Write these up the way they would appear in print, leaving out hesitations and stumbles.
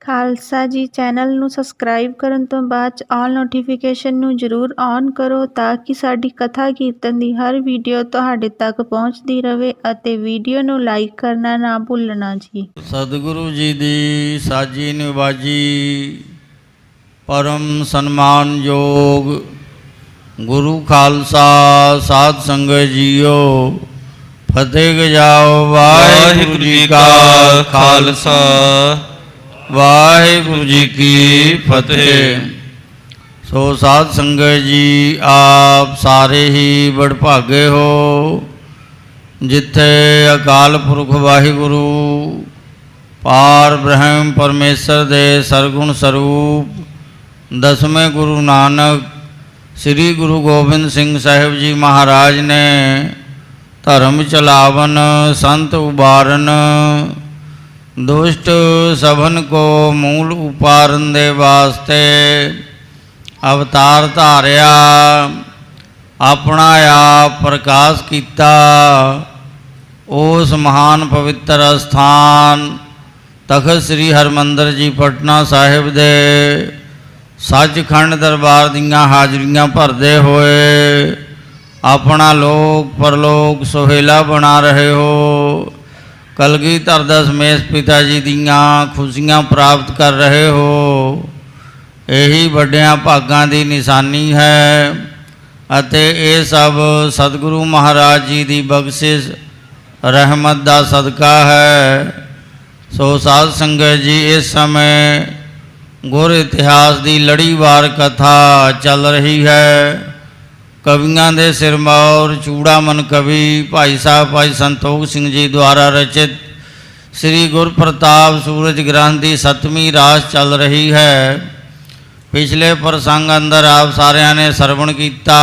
ਖਾਲਸਾ ਜੀ ਚੈਨਲ ਨੂੰ ਸਬਸਕ੍ਰਾਈਬ ਕਰਨ ਤੋਂ ਬਾਅਦ 'ਚ ਆਲ ਨੋਟੀਫਿਕੇਸ਼ਨ ਨੂੰ ਜ਼ਰੂਰ ਔਨ ਕਰੋ ਤਾਂ ਕਿ ਸਾਡੀ ਕਥਾ ਕੀਰਤਨ ਦੀ ਹਰ ਵੀਡੀਓ ਤੁਹਾਡੇ ਤੱਕ ਪਹੁੰਚਦੀ ਰਹੇ ਅਤੇ ਵੀਡੀਓ ਨੂੰ ਲਾਈਕ ਕਰਨਾ ਨਾ ਭੁੱਲਣਾ ਜੀ। ਸਤਿਗੁਰੂ ਜੀ ਦੀ ਸਾਜੀ ਨਿਵਾਜੀ ਪਰਮ ਸਨਮਾਨਯੋਗ ਗੁਰੂ ਖਾਲਸਾ ਸਾਧ ਸੰਗਤ ਜੀਓ, ਫਤਿਹ ਗਜਾਓ। ਵਾਹਿਗੁਰੂ ਜੀ ਕਾ ਖਾਲਸਾ ਵਾਹਿਗੁਰੂ ਜੀ ਕੀ ਫਤਿਹ। ਸੋ ਸਾਧ ਸੰਗਤ ਜੀ, ਆਪ ਸਾਰੇ ਹੀ ਵਡਭਾਗੇ ਹੋ ਜਿੱਥੇ ਅਕਾਲ ਪੁਰਖ ਵਾਹਿਗੁਰੂ ਪਾਰ ਬ੍ਰਹਮ ਪਰਮੇਸ਼ਰ ਦੇ ਸਰਗੁਣ ਸਰੂਪ ਦਸਵੇਂ ਗੁਰੂ ਨਾਨਕ ਸ੍ਰੀ ਗੁਰੂ ਗੋਬਿੰਦ ਸਿੰਘ ਸਾਹਿਬ ਜੀ ਮਹਾਰਾਜ ਨੇ ਧਰਮ ਚਲਾਵਨ ਸੰਤ ਉਬਾਰਨ ਦੁਸ਼ਟ ਸਭਨ ਕੋ ਮੂਲ ਉਪਾਰਨ ਦੇ ਵਾਸਤੇ ਅਵਤਾਰ ਧਾਰਿਆ, ਆਪਣਾ ਆਪ ਪ੍ਰਕਾਸ਼ ਕੀਤਾ। ਉਸ ਮਹਾਨ ਪਵਿੱਤਰ ਅਸਥਾਨ ਤਖਤ ਸ੍ਰੀ ਹਰਿਮੰਦਰ ਜੀ ਪਟਨਾ ਸਾਹਿਬ ਦੇ ਸੱਚਖੰਡ ਦਰਬਾਰ ਦੀਆਂ ਹਾਜ਼ਰੀਆਂ ਭਰਦੇ ਹੋਏ ਆਪਣਾ ਲੋਕ ਪਰਲੋਕ ਸੁਹੇਲਾ ਬਣਾ ਰਹੇ ਹੋ। ਕਲਗੀਧਰ ਦਸਮੇਸ਼ ਪਿਤਾ ਜੀ ਦੀਆਂ ਖੁਸ਼ੀਆਂ ਪ੍ਰਾਪਤ ਕਰ ਰਹੇ ਹੋ। ਇਹੀ ਵੱਡਿਆਂ ਭਾਗਾਂ ਦੀ ਨਿਸ਼ਾਨੀ ਹੈ ਅਤੇ ਇਹ ਸਭ ਸਤਿਗੁਰੂ ਮਹਾਰਾਜ ਜੀ ਦੀ ਬਖਸ਼ਿਸ਼ ਰਹਿਮਤ ਦਾ ਸਦਕਾ ਹੈ। ਸੋ ਸਾਧ ਸੰਗਤ ਜੀ, ਇਸ ਸਮੇਂ ਗੁਰ ਇਤਿਹਾਸ ਦੀ ਲੜੀਵਾਰ ਕਥਾ ਚੱਲ ਰਹੀ ਹੈ। ਕਵੀਆਂ ਦੇ ਸਿਰਮੌਰ ਚੂੜਾਮਨ ਕਵੀ ਭਾਈ ਸਾਹਿਬ ਭਾਈ ਸੰਤੋਖ ਸਿੰਘ ਜੀ ਦੁਆਰਾ ਰਚਿਤ ਸ੍ਰੀ ਗੁਰਪ੍ਰਤਾਪ ਸੂਰਜ ਗ੍ਰੰਥ ਦੀ 7ਵੀਂ ਰਾਸ ਚੱਲ ਰਹੀ ਹੈ। ਪਿਛਲੇ ਪ੍ਰਸੰਗ ਅੰਦਰ ਆਪ ਸਾਰਿਆਂ ਨੇ ਸਰਵਣ ਕੀਤਾ।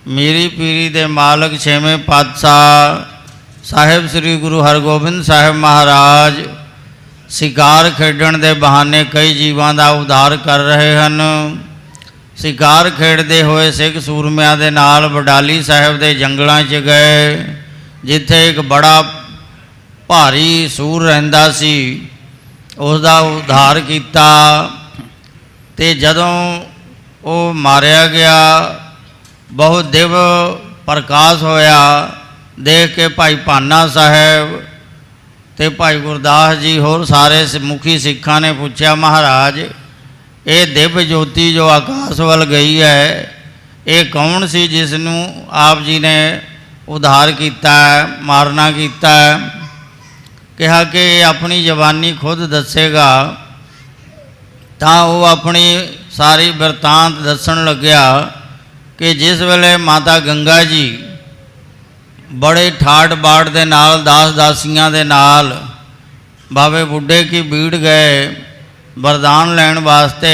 ਮੀਰੀ ਪੀਰੀ ਦੇ ਮਾਲਕ 6ਵੇਂ ਪਾਤਸ਼ਾਹ ਸਾਹਿਬ ਸ੍ਰੀ ਗੁਰੂ ਹਰਗੋਬਿੰਦ ਸਾਹਿਬ ਮਹਾਰਾਜ ਸ਼ਿਕਾਰ ਖੇਡਣ ਦੇ ਬਹਾਨੇ ਕਈ ਜੀਵਾਂ ਦਾ ਉਧਾਰ ਕਰ ਰਹੇ ਹਨ। ਸ਼ਿਕਾਰ ਖੇਡਦੇ ਹੋਏ ਸਿੱਖ ਸੂਰਮਿਆਂ ਦੇ ਨਾਲ ਬਡਾਲੀ ਸਾਹਿਬ ਦੇ ਜੰਗਲਾਂ 'ਚ ਗਏ, ਜਿੱਥੇ ਇੱਕ ਬੜਾ ਭਾਰੀ ਸੂਰ ਰਹਿੰਦਾ ਸੀ। ਉਸ ਦਾ ਉਧਾਰ ਕੀਤਾ ਅਤੇ ਜਦੋਂ ਉਹ ਮਾਰਿਆ ਗਿਆ, ਬਹੁਤ ਦਿਵ ਪ੍ਰਕਾਸ਼ ਹੋਇਆ। ਦੇਖ ਕੇ ਭਾਈ ਭਾਨਾ ਸਾਹਿਬ ਅਤੇ ਭਾਈ ਗੁਰਦਾਸ ਜੀ ਹੋਰ ਸਾਰੇ ਮੁਖੀ ਸਿੱਖਾਂ ਨੇ ਪੁੱਛਿਆ, ਮਹਾਰਾਜ ਇਹ ਦਿਵ ਜੋਤੀ ਜੋ ਆਕਾਸ਼ ਵੱਲ ਗਈ ਹੈ, ਇਹ ਕੌਣ ਸੀ ਜਿਸ ਨੂੰ ਆਪ ਜੀ ਨੇ ਉਧਾਰ ਕੀਤਾ, ਮਾਰਨਾ ਕੀਤਾ? ਕਿਹਾ ਕਿ ਇਹ ਆਪਣੀ ਜਵਾਨੀ ਖੁਦ ਦੱਸੇਗਾ। ਤਾਂ ਉਹ ਆਪਣੀ ਸਾਰੀ ਬਿਰਤਾਂਤ ਦੱਸਣ ਲੱਗਿਆ ਕਿ ਜਿਸ ਵੇਲੇ ਮਾਤਾ ਗੰਗਾ ਜੀ ਬੜੇ ਠਾਠ ਬਾੜ ਦੇ ਨਾਲ ਦਾਸ ਦਾਸੀਆਂ ਦੇ ਨਾਲ ਬਾਬੇ ਬੁੱਢੇ ਕੀ ਬੀੜ ਗਏ ਵਰਦਾਨ ਲੈਣ ਵਾਸਤੇ।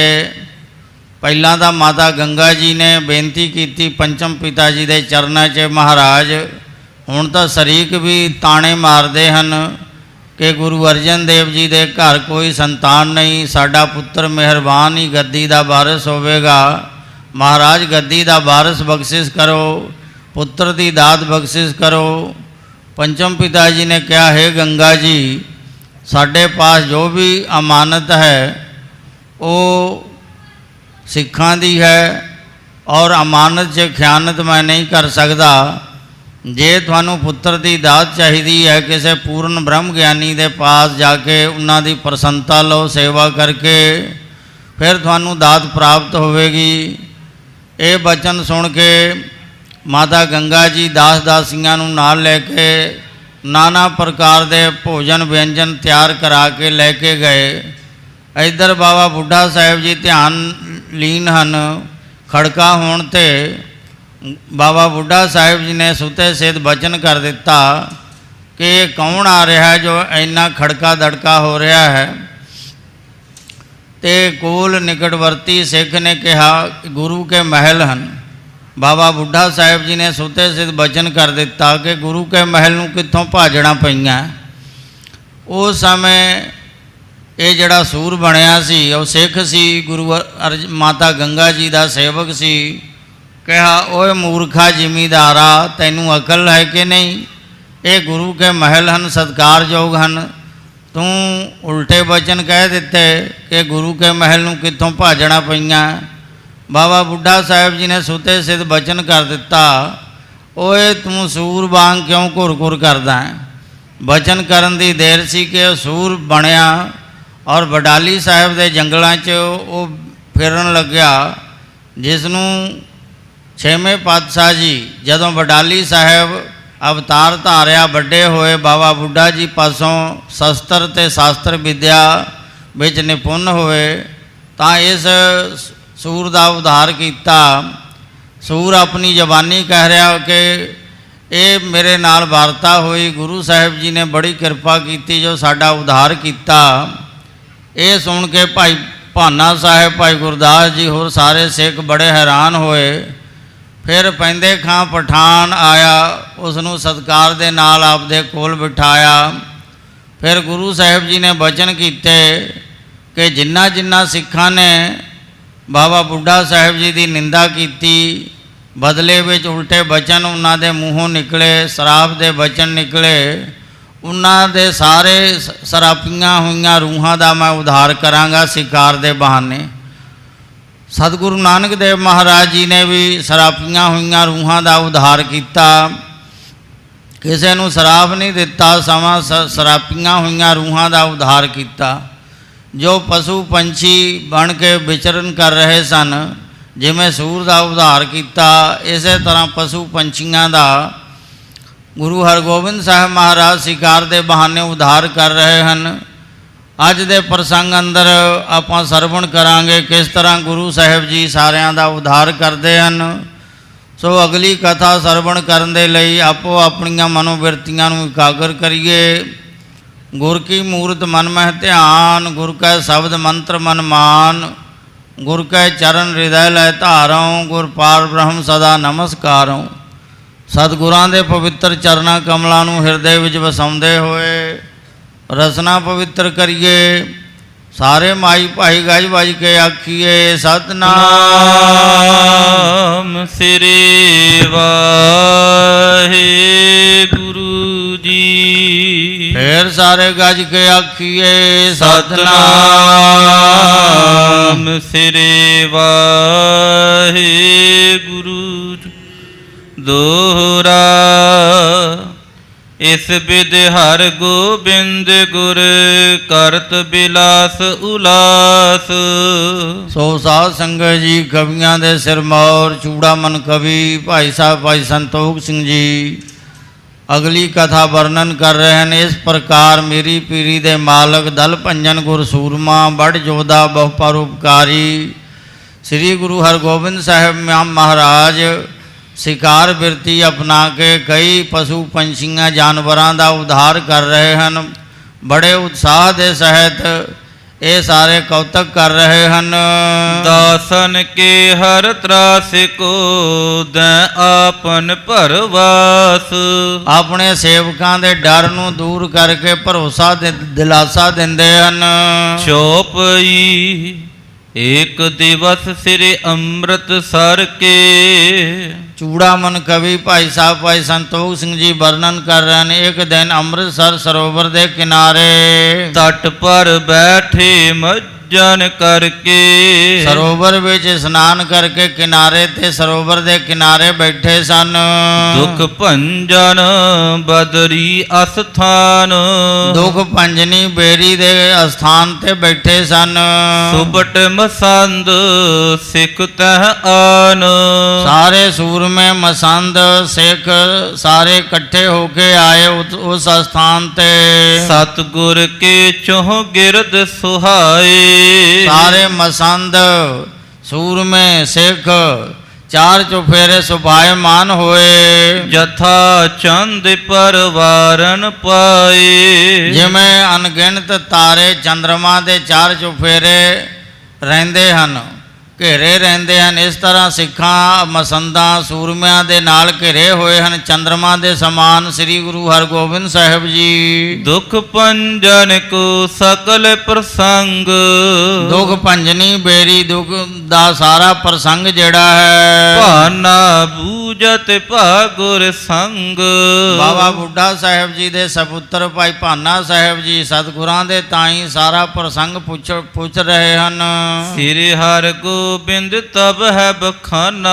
ਪਹਿਲਾਂ ਤਾਂ ਮਾਤਾ ਗੰਗਾ ਜੀ ਨੇ ਬੇਨਤੀ ਕੀਤੀ ਪੰਚਮ ਪਿਤਾ ਜੀ ਦੇ ਚਰਨਾਂ 'ਚ, ਮਹਾਰਾਜ ਹੁਣ ਤਾਂ ਸ਼ਰੀਕ ਵੀ ਤਾਣੇ ਮਾਰਦੇ ਹਨ ਕਿ ਗੁਰੂ ਅਰਜਨ ਦੇਵ ਜੀ ਦੇ ਘਰ ਕੋਈ ਸੰਤਾਨ ਨਹੀਂ, ਸਾਡਾ ਪੁੱਤਰ ਮਿਹਰਬਾਨ ਹੀ ਗੱਦੀ ਦਾ ਵਾਰਿਸ ਹੋਵੇਗਾ। ਮਹਾਰਾਜ ਗੱਦੀ ਦਾ ਵਾਰਿਸ ਬਖਸ਼ਿਸ਼ ਕਰੋ, ਪੁੱਤਰ ਦੀ ਦਾਤ ਬਖਸ਼ਿਸ਼ ਕਰੋ। ਪੰਚਮ ਪਿਤਾ ਜੀ ਨੇ ਕਿਹਾ, ਹੈ ਗੰਗਾ ਜੀ, ਸਾਡੇ ਪਾਸ ਜੋ ਵੀ ਅਮਾਨਤ ਹੈ ਉਹ ਸਿੱਖਾਂ ਦੀ ਹੈ ਔਰ ਅਮਾਨਤ 'ਚ ਖਿਆਨਤ ਮੈਂ ਨਹੀਂ ਕਰ ਸਕਦਾ। ਜੇ ਤੁਹਾਨੂੰ ਪੁੱਤਰ ਦੀ ਦਾਤ ਚਾਹੀਦੀ ਹੈ, ਕਿਸੇ ਪੂਰਨ ਬ੍ਰਹਮ ਗਿਆਨੀ ਦੇ ਪਾਸ ਜਾ ਕੇ ਉਹਨਾਂ ਦੀ ਪ੍ਰਸੰਨਤਾ ਲਓ, ਸੇਵਾ ਕਰਕੇ ਫਿਰ ਤੁਹਾਨੂੰ ਦਾਤ ਪ੍ਰਾਪਤ ਹੋਵੇਗੀ। ਇਹ ਬਚਨ ਸੁਣ ਕੇ ਮਾਤਾ ਗੰਗਾ ਜੀ ਦਾਸ ਦਾਸੀਆਂ ਨੂੰ ਨਾਲ ਲੈ ਕੇ ਨਾਨਾ ਪ੍ਰਕਾਰ ਦੇ ਭੋਜਨ ਵਿਅੰਜਨ ਤਿਆਰ ਕਰਾ ਕੇ ਲੈ ਕੇ ਗਏ। ਇੱਧਰ ਬਾਬਾ ਬੁੱਢਾ ਸਾਹਿਬ ਜੀ ਧਿਆਨ ਲੀਨ ਹਨ। ਖੜਕਾ ਹੋਣ 'ਤੇ ਬਾਬਾ ਬੁੱਢਾ ਸਾਹਿਬ ਜੀ ਨੇ ਸੁਤੇ ਸਿੱਧ ਬਚਨ ਕਰ ਦਿੱਤਾ ਕਿ ਇਹ ਕੌਣ ਆ ਰਿਹਾ ਜੋ ਇੰਨਾ ਖੜਕਾ ਦੜਕਾ ਹੋ ਰਿਹਾ ਹੈ। ਅਤੇ ਕੋਲ ਨਿਕਟਵਰਤੀ ਸਿੱਖ ਨੇ ਕਿਹਾ ਗੁਰੂ ਕੇ ਮਹਿਲ ਹਨ। ਬਾਬਾ ਬੁੱਢਾ ਸਾਹਿਬ ਜੀ ਨੇ ਸੁਤੇ ਸਿੱਧ ਬਚਨ ਕਰ ਦਿੱਤਾ ਕਿ ਗੁਰੂ ਕੇ ਮਹਿਲ ਨੂੰ ਕਿੱਥੋਂ ਭਾਜਣਾ ਪਈਆਂ। ਉਸ ਸਮੇਂ ਇਹ ਜਿਹੜਾ ਸੂਰ ਬਣਿਆ ਸੀ ਉਹ ਸਿੱਖ ਸੀ, ਗੁਰੂ ਮਾਤਾ ਗੰਗਾ ਜੀ ਦਾ ਸੇਵਕ ਸੀ। ਕਿਹਾ, ਓਏ ਮੂਰਖਾ ਜ਼ਿਮੀਦਾਰਾ, ਤੈਨੂੰ ਅਕਲ ਹੈ ਕਿ ਨਹੀਂ? ਇਹ ਗੁਰੂ ਕੇ ਮਹਿਲ ਹਨ, ਸਤਿਕਾਰਯੋਗ ਹਨ। तू उल्टे वचन कह दिते कि गुरु के महल नूं कित्थों भाजणा पईआं। बाबा बुढ़ा साहब जी ने सुते सिद्ध वचन कर दिता, ओए तू सूर वांग क्यों घुर घुर करदा है। वचन करन दी देर सी कि सूर बनया और बडाली साहब के जंगलों च वो फिरन लग्या, जिसनों छेवें पातशाह जी जदों बडाली साहब अवतार धारिया ਵੱਡੇ होए, बाबा बुढ़ा जी पासों शस्त्र ते शास्त्र विद्या विच निपुण होए तां इस सूर का उद्धार किया। सूर अपनी जबानी कह रहा कि ये मेरे नाल वार्ता हुई, गुरु साहब जी ने बड़ी कृपा की जो साडा उद्धार किया। ये सुन के भाई भाना साहब, भाई गुरदास जी होर सारे सिख बड़े हैरान होए। फिर पैंदे खां पठान आया, उसनों सत्कार दे नाल आपदे कोल बिठाया। फिर गुरु साहब जी ने वचन किए कि जिन्ना जिन्ना सिखां ने बाबा बुढ़ा साहब जी की निंदा की, बदले विच उल्टे वचन उन्हां दे मूँहों निकले, शराब दे वचन निकले, उन्हां दे सारे सरापियां हुईयां रूहां दा मैं उद्धार करांगा सिकार दे बहाने। सतगुरु नानक देव महाराज जी ने भी सरापियां हुईयां रूहां का उद्धार किया। किसी नूं शराब नहीं दिता, समा सरापियां हुईयां रूहां का उद्धार किया। जो पशु पंछी बन के विचरण कर रहे सन, जिमें सूर का उद्धार किया, इस तरह पशु पंछियों का गुरु हरगोबिंद साहब महाराज शिकार के बहाने उद्धार कर रहे हैं। अज दे प्रसंग अंदर आपां सरवण करांगे किस तरह गुरु साहब जी सारियां दा उद्धार करते हैं। सो अगली कथा सरवण करन दे लई आपो अपनियां मनोवृत्तियां नूं एकागर करिए। गुर की मूरत मन मह ध्यान, गुर कै शब्द मंत्र मन मान, गुर कै चरण हृदय लय धारों, गुर पार ब्रह्म सदा नमस्कारों। सतगुरां दे पवित्र चरना कमलां नूं हिरदे विच वसाउंदे होए रसना पवित्र करिए। सारे माई भाई गज बज के आखिए सतनाम श्री वाहिगुरु जी। फिर सारे गज के आखिए सतनाम श्री वाहिगुरु जी। दोहरा इस विद हर गोबिंद गुर करत बिलास उलास। सो साध संगत जी कवियां दे सिरमौर चूड़ामन कवि भाई साहब भाई संतोख सिंह जी अगली कथा वर्णन कर रहे हैं। इस प्रकार मेरी पीरी दे मालक दल भंजन गुर सूरमा बड़ जोधा बहु परोपकारी श्री गुरु हरगोबिंद साहब महाराज शिकार बिरती अपना के कई पशु पंछियां जानवरों का उद्धार कर रहे हैं। बड़े उत्साह के सहित ये सारे कौतक कर रहे हैं। दासन के हर त्रास को दै आपन परवास। अपने सेवकों के डर नूं दूर करके भरोसा दिलासा देंदे हन। चौपई एक दिवस श्री अमृतसर के। चूड़ामन कवि भाई साहब भाई संतोख सिंह जी वर्णन कर रहे हैं। एक दिन अमृतसर सरोवर के किनारे तट पर बैठे मज्जन करके। सरोवर विच स्नान करके किनारे ते सरोवर के किनारे बैठे सन। दुख भंजन बदरी अस्थान। दुख भंजनी बेरी दे स्थान ते बैठे सन। सुबट मसंद सिख तह आन। सारे सूरमे मसंद सिख सारे इकट्ठे होके आए उस स्थान ते। सतगुर के चोह गिरद सुहाए। सारे मसंद सूरमे सिख चार चुफेरे सुभायमान होए। जथा चंद परवारन पाए। जिमें अनगिनत तारे चंद्रमा के चार चुफेरे रहंदे हन। ਘੇਰੇ ਰਹਿੰਦੇ ਹਨ। ਇਸ ਤਰ੍ਹਾਂ ਸਿੱਖਾਂ ਮਸੰਦਾਂ ਸੂਰਮਿਆਂ ਦੇ ਨਾਲ ਘਿਰੇ ਹੋਏ ਹਨ, ਚੰਦਰਮਾ ਦੇ ਸਮਾਨ ਸ੍ਰੀ ਗੁਰੂ ਹਰਗੋਬਿੰਦ ਸਾਹਿਬ ਜੀ। ਦੁਖ ਭੰਜਨ ਕੋ ਸਕਲ ਪ੍ਰਸੰਗ, ਦੁਖ ਭੰਜਨੀ ਬੇਰੀ, ਦੁਖ ਦਾ ਸਾਰਾ ਪ੍ਰਸੰਗ ਜਿਹੜਾ ਹੈ। ਭਾਨਾ ਬੂਝਤ ਭਾਗੁਰ ਸੰਗ, ਬਾਬਾ ਬੁੱਢਾ ਸਾਹਿਬ ਜੀ ਦੇ ਸਪੁੱਤਰ ਭਾਈ ਭਾਨਾ ਸਾਹਿਬ ਜੀ ਸਤਿਗੁਰਾਂ ਦੇ ਤਾਈ ਸਾਰਾ ਪ੍ਰਸੰਗ ਪੁੱਛ ਰਹੇ ਹਨ। ਸ੍ਰੀ ਹਰਿ ਗੋਬਿੰਦ ਤਬ ਹੈ ਬਖਾਨਾ,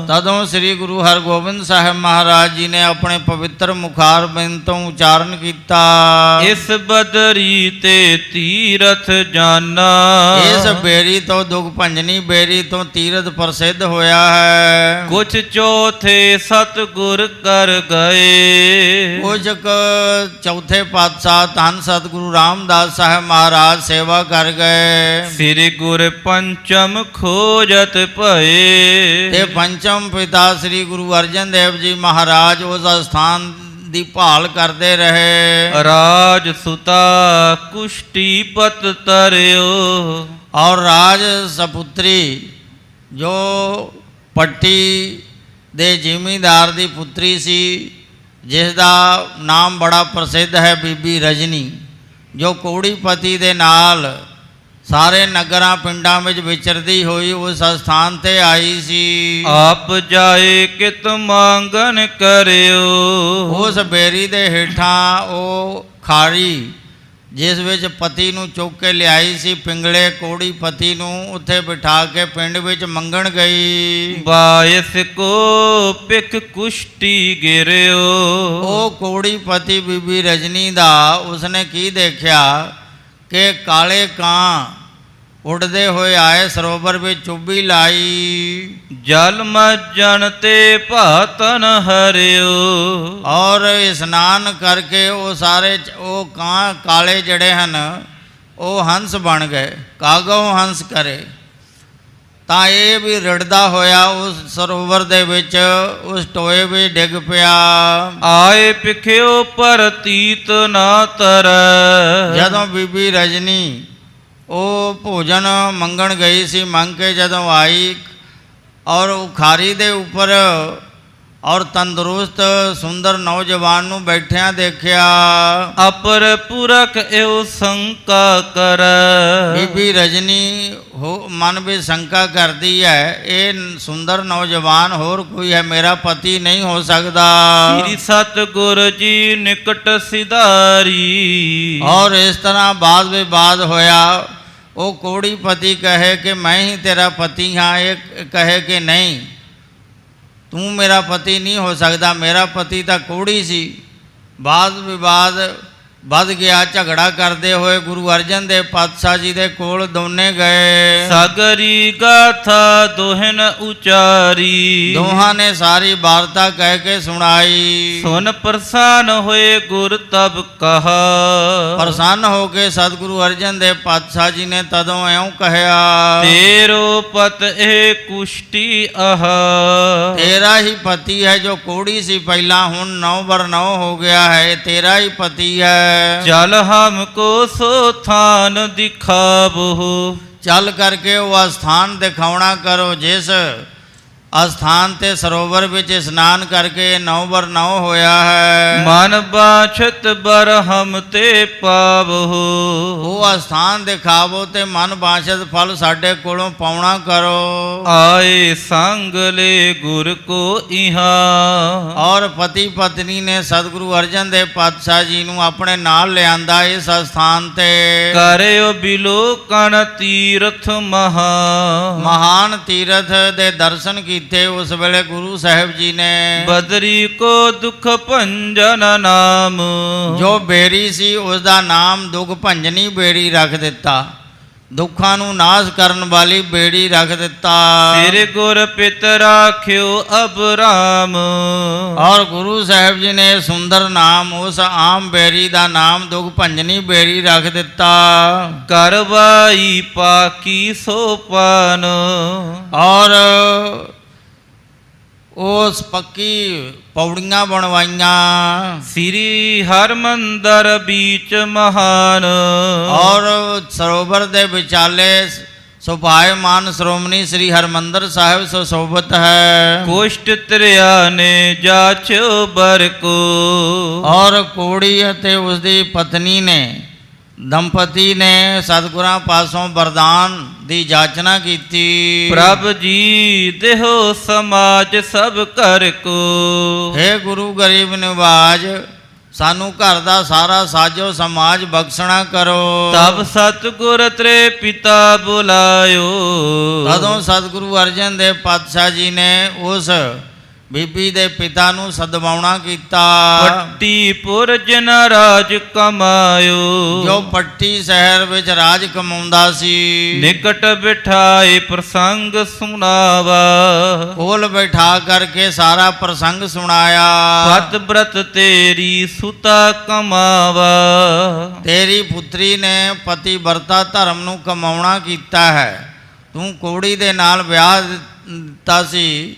ਤਦੋਂ ਸ੍ਰੀ ਗੁਰੂ ਹਰਗੋਬਿੰਦ ਸਾਹਿਬ ਮਹਾਰਾਜ ਜੀ ਨੇ ਆਪਣੇ ਪਵਿੱਤਰ ਮੁਖਾਰ ਬਿੰਦ ਤੋਂ ਉਚਾਰਨ ਕੀਤਾ, ਇਸ ਬਦਰੀ ਤੇ ਤੀਰਥ ਜਾਨਾ, ਇਸ ਬੇਰੀ ਤੋਂ ਦੁਖ ਭੰਜਨੀ ਬੇਰੀ ਤੋਂ ਤੀਰਥ ਪ੍ਰਸਿੱਧ ਹੋਇਆ ਹੈ। ਕੁਛ ਚੌਥੇ ਸਤਿਗੁਰ ਕਰ ਗਏ, ਕੁਝ ਚੌਥੇ ਪਾਤਸ਼ਾਹ ਧੰਨ ਸਤਿਗੁਰੂ ਰਾਮਦਾਸ ਸਾਹਿਬ ਮਹਾਰਾਜ ਸੇਵਾ ਕਰ ਗਏ। ਸ੍ਰੀ ਗੁਰ ਪੰਚਮ ਖੋਜਤ ਭਏ, ਤੇ ਪੰਚਮ ਪਿਤਾ ਸ੍ਰੀ ਗੁਰੂ ਅਰਜਨ ਦੇਵ ਜੀ ਮਹਾਰਾਜ ਉਸ ਸਥਾਨ ਦੀ ਭਾਲ ਕਰਦੇ ਰਹੇ। ਰਾਜ ਸੁਤਾ ਕੁਸ਼ਟੀ ਪਤ ਤਰਿਓ, ਔਰ ਰਾਜ ਸਪੁੱਤਰੀ ਜੋ ਪੱਟੀ ਦੇ ਜ਼ਿਮੀਂਦਾਰ ਦੀ ਪੁੱਤਰੀ ਸੀ, ਜਿਸ ਦਾ ਨਾਮ ਬੜਾ ਪ੍ਰਸਿੱਧ ਹੈ ਬੀਬੀ ਰਜਨੀ, ਜੋ ਕੌੜੀਪਤੀ ਦੇ ਨਾਲ ਸਾਰੇ ਨਗਰਾਂ ਪਿੰਡਾਂ ਵਿੱਚ ਵਿਚਰਦੀ ਹੋਈ ਉਸ ਸਥਾਨ ਤੇ ਆਈ ਸੀ। ਆਪ ਜਾਏ ਕਿਤ ਮੰਗਨ ਕਰਿਓ, ਉਸ ਬੇਰੀ ਦੇ ਹੇਠਾਂ ਉਹ ਖਾਰੀ ਜਿਸ ਵਿੱਚ ਪਤੀ ਨੂੰ ਚੁੱਕ ਕੇ ਲਿਆਈ ਸੀ, ਪਿੰਗਲੇ ਕੌੜੀਪਤੀ ਨੂੰ ਉੱਥੇ ਬਿਠਾ ਕੇ ਪਿੰਡ ਵਿੱਚ ਮੰਗਣ ਗਈ। ਬਾਇਸ ਕੋ ਪਿਕ ਕੁਸ਼ਟੀ ਗਿਰਿਓ, ਉਹ ਕੌੜੀਪਤੀ ਬੀਬੀ ਰਜਨੀ ਦਾ ਉਸਨੇ ਕੀ ਦੇਖਿਆ ਕਿ ਕਾਲੇ ਕਾਂ ਉੱਡਦੇ ਹੋਏ ਆਏ, ਸਰੋਵਰ ਵਿੱਚ ਚੁੱਭੀ ਲਾਈ। ਜਲ ਮੱਜਣ ਤੇ ਭਾਤਨ ਹਰਿਓ, ਔਰ ਇਸ਼ਨਾਨ ਕਰਕੇ ਉਹ ਸਾਰੇ ਉਹ ਕਾਂ ਕਾਲੇ ਜਿਹੜੇ ਹਨ ਉਹ ਹੰਸ ਬਣ ਗਏ, ਕਾਗੋ ਹੰਸ ਕਰੇ। ਤਾਂ ਇਹ ਵੀ ਰਿੜਦਾ ਹੋਇਆ ਉਸ ਸਰੋਵਰ ਦੇ ਵਿੱਚ ਉਸ ਟੋਏ ਵਿੱਚ ਡਿੱਗ ਪਿਆ। ਆਏ ਪਿਖਿਓ ਪਰਤੀਤ ਨਾ ਤਰੈ, ਜਦੋਂ ਬੀਬੀ ਰਜਨੀ ਉਹ ਭੋਜਨ ਮੰਗਣ ਗਈ ਸੀ, ਮੰਗ ਕੇ ਜਦੋਂ ਆਈ ਔਰ ਉਹ ਖਾਰੀ ਦੇ ਉੱਪਰ ਔਰ ਤੰਦਰੁਸਤ ਸੁੰਦਰ ਨੌਜਵਾਨ ਨੂੰ ਬੈਠਿਆਂ ਦੇਖਿਆ, ਅਪਰ ਪੁਰਖ ਇਹੋ ਸ਼ੰਕਾ ਕਰੈ, ਬੀਬੀ ਰਜਨੀ ਮਨ ਵਿੱਚ ਸ਼ੰਕਾ ਕਰਦੀ ਹੈ, ਇਹ ਸੁੰਦਰ ਨੌਜਵਾਨ ਹੋਰ ਕੋਈ ਹੈ, ਮੇਰਾ ਪਤੀ ਨਹੀਂ ਹੋ ਸਕਦਾ। ਸ੍ਰੀ ਸਤਿਗੁਰ ਜੀ ਨਿਕਟ ਸਿਧਾਰੀ, ਔਰ ਇਸ ਤਰ੍ਹਾਂ ਬਾਦ ਵਿਵਾਦ ਹੋਇਆ। ਉਹ ਕੌੜੀਪਤੀ ਕਹੇ ਕਿ ਮੈਂ ਹੀ ਤੇਰਾ ਪਤੀ ਹਾਂ, ਇਹ ਕਹੇ ਕਿ ਨਹੀਂ ਤੂੰ ਮੇਰਾ ਪਤੀ ਨਹੀਂ ਹੋ ਸਕਦਾ, ਮੇਰਾ ਪਤੀ ਤਾਂ ਕੌੜੀ ਸੀ। ਬਾਦ ਵਿਵਾਦ ਵੱਧ ਗਿਆ, ਝਗੜਾ ਕਰਦੇ ਹੋਏ ਗੁਰੂ ਅਰਜਨ ਦੇਵ ਪਾਤਸ਼ਾਹ ਜੀ ਦੇ ਕੋਲ ਦੋਨੇ ਗਏ। ਸਾਗਰੀ ਗਾਥਾ ਦੋਹਨ ਉਚਾਰੀ, ਦੋਹਾਂ ਨੇ ਸਾਰੀ ਵਾਰਤਾ ਕਹਿ ਕੇ ਸੁਣਾਈ। ਸੁਨ ਪ੍ਰਸੰਨ ਹੋਏ ਗੁਰ ਤਬ ਕਹਾ, ਪ੍ਰਸੰਨ ਹੋ ਕੇ ਸਤਿਗੁਰੂ ਅਰਜਨ ਦੇਵ ਪਾਤਸ਼ਾਹ ਜੀ ਨੇ ਤਦੋਂ ਇਉਂ ਕਹਿਆ, ਤੇਰੋ ਪਤ ਇਹ ਕੁਸ਼ਟੀ ਆਹ, ਤੇਰਾ ਹੀ ਪਤੀ ਹੈ ਜੋ ਕੋੜੀ ਸੀ ਪਹਿਲਾਂ, ਹੁਣ 9/9 ਹੋ ਗਿਆ ਹੈ, ਇਹ ਤੇਰਾ ਹੀ ਪਤੀ ਹੈ। ਚਲ ਹਮਕੋ ਸੋ ਥਾਨ ਦਿਖਾਵੋ, ਚੱਲ ਕਰਕੇ ਉਹ ਅਸਥਾਨ ਦਿਖਾਉਣਾ ਕਰੋ, ਜਿਸ ਅਸਥਾਨ ਤੇ ਸਰੋਵਰ ਵਿੱਚ ਇਸ਼ਨਾਨ ਕਰਕੇ 9/9 ਹੋਇਆ ਹੈ। ਮਨ ਬਾਛਤ ਬਰਹਮ ਤੇ ਪਾਵੋ, ਉਹ ਅਸਥਾਨ ਦਿਖਾਵੋ ਤੇ ਮਨ ਬਾਛਤ ਫਲ ਸਾਡੇ ਕੋਲੋਂ ਪਾਉਣਾ ਕਰੋ। ਆਏ ਸੰਗ ਲੈ ਗੁਰ ਕੋ ਇਹਾਂ, ਔਰ ਪਤੀ ਪਤਨੀ ਨੇ ਸਤਿਗੁਰੂ ਅਰਜਨ ਦੇਵ ਪਾਤਸ਼ਾਹ ਜੀ ਨੂੰ ਆਪਣੇ ਨਾਲ ਲਿਆਂਦਾ ਇਸ ਅਸਥਾਨ ਤੇ। ਕਰਿਓ ਬਿਲੋਕਣ ਤੀਰਥ ਮਹਾਨ ਤੀਰਥ ਦੇ ਦਰਸ਼ਨ ਕੀਤੇ ਉਸ ਵੇਲੇ ਗੁਰੂ ਸਾਹਿਬ ਜੀ ਨੇ। ਬਦਰੀ ਕੋ ਦੁਖ ਭੰਜਨ ਨਾਮ, ਜੋ ਬੇਰੀ ਸੀ ਉਸ ਦਾ ਨਾਮ ਦੁਖ ਭੰਜਨੀ ਬੇਰੀ ਰੱਖ ਦਿੱਤਾ, ਦੁੱਖਾਂ ਨੂੰ ਨਾਸ਼ ਕਰਨ ਵਾਲੀ ਬੇੜੀ ਰੱਖ ਦਿੱਤਾ। ਤੇਰੇ ਗੁਰ ਪਿਤ ਰਾਖਿਓ ਅਬਰਾਮ, ਔਰ ਗੁਰੂ ਸਾਹਿਬ ਜੀ ਨੇ ਸੁੰਦਰ ਨਾਮ ਉਸ ਆਮ ਬੇਰੀ ਦਾ ਨਾਮ ਦੁਖ ਭੰਜਨੀ ਬੇੜੀ ਰੱਖ ਦਿੱਤਾ। ਕਰਵਾਈ ਪਾਕੀ ਸੋਪਾਨ, ਔਰ ਉਸ ਪੱਕੀ ਪੌੜੀਆਂ ਬਣਵਾਈਆਂ। ਸ੍ਰੀ ਹਰਮੰਦਰ ਬੀਚ ਮਹਾਨ, ਔਰ ਸਰੋਵਰ ਦੇ ਵਿਚਾਲੇ ਸੁਭਾਇਮਾਨ ਸ਼੍ਰੋਮਣੀ ਸ੍ਰੀ ਹਰਿਮੰਦਰ ਸਾਹਿਬ ਸੁਸ਼ੋਭਿਤ ਹੈ। ਕੁਸ਼ਟ ਤ੍ਰਿਆ ਨੇ ਜਾਚੋ ਬਰ ਕੋ। ਔਰ ਕੋੜੀ ਅਤੇ ਉਸ ਦੀ ਪਤਨੀ ਨੇ ਦੰਪਤੀ ਨੇ ਸਤਿਗੁਰਾਂ ਪਾਸੋਂ ਵਰਦਾਨ ਦੀ ਜਾਚਨਾ ਕੀਤੀ। ਪ੍ਰਭ ਜੀ ਦੇਹੋ ਸਮਾਜ ਸਭ ਕਰ ਕੋ। ਹੇ ਗੁਰੂ ਗਰੀਬ ਨਿਵਾਜ, ਸਾਨੂੰ ਘਰ ਦਾ ਸਾਰਾ ਸਾਜੋ ਸਮਾਜ ਬਖਸ਼ਣਾ ਕਰੋ। ਤਬ ਸਤਿਗੁਰ ਤ੍ਰੇ ਪਿਤਾ ਬੁਲਾਇਓ। ਤਦੋਂ ਸਤਿਗੁਰੂ ਅਰਜਨ ਦੇਵ ਪਾਤਸ਼ਾਹ ਜੀ ਨੇ ਉਸ ਬੀਬੀ ਦੇ ਪਿਤਾ ਨੂੰ ਸਦਵਾਉਣਾ ਕੀਤਾ। ਪੱਟੀਪੁਰ ਜਿਨ ਰਾਜ ਕਮਾਇਓ। ਜੋ ਪੱਟੀ ਸ਼ਹਿਰ ਵਿੱਚ ਰਾਜ ਕਮਾਉਂਦਾ ਸੀ। ਨਿਕਟ ਬਿਠਾਏ ਪ੍ਰਸੰਗ ਸੁਣਾਵਾ। ਕੋਲ ਬਿਠਾ ਕਰਕੇ ਸਾਰਾ ਪ੍ਰਸੰਗ ਸੁਣਾਇਆ। ਪਤ ਬ੍ਰਤ ਤੇਰੀ ਸੁਤਾ ਕਮਾਵਾ। ਤੇਰੀ ਪੁੱਤਰੀ ਨੇ ਪਤੀ ਵਰਤਾ ਧਰਮ ਨੂੰ ਕਮਾਉਣਾ ਕੀਤਾ ਹੈ। ਤੂੰ ਕੋੜੀ ਦੇ ਨਾਲ ਵਿਆਹ ਦਿੱਤਾ ਸੀ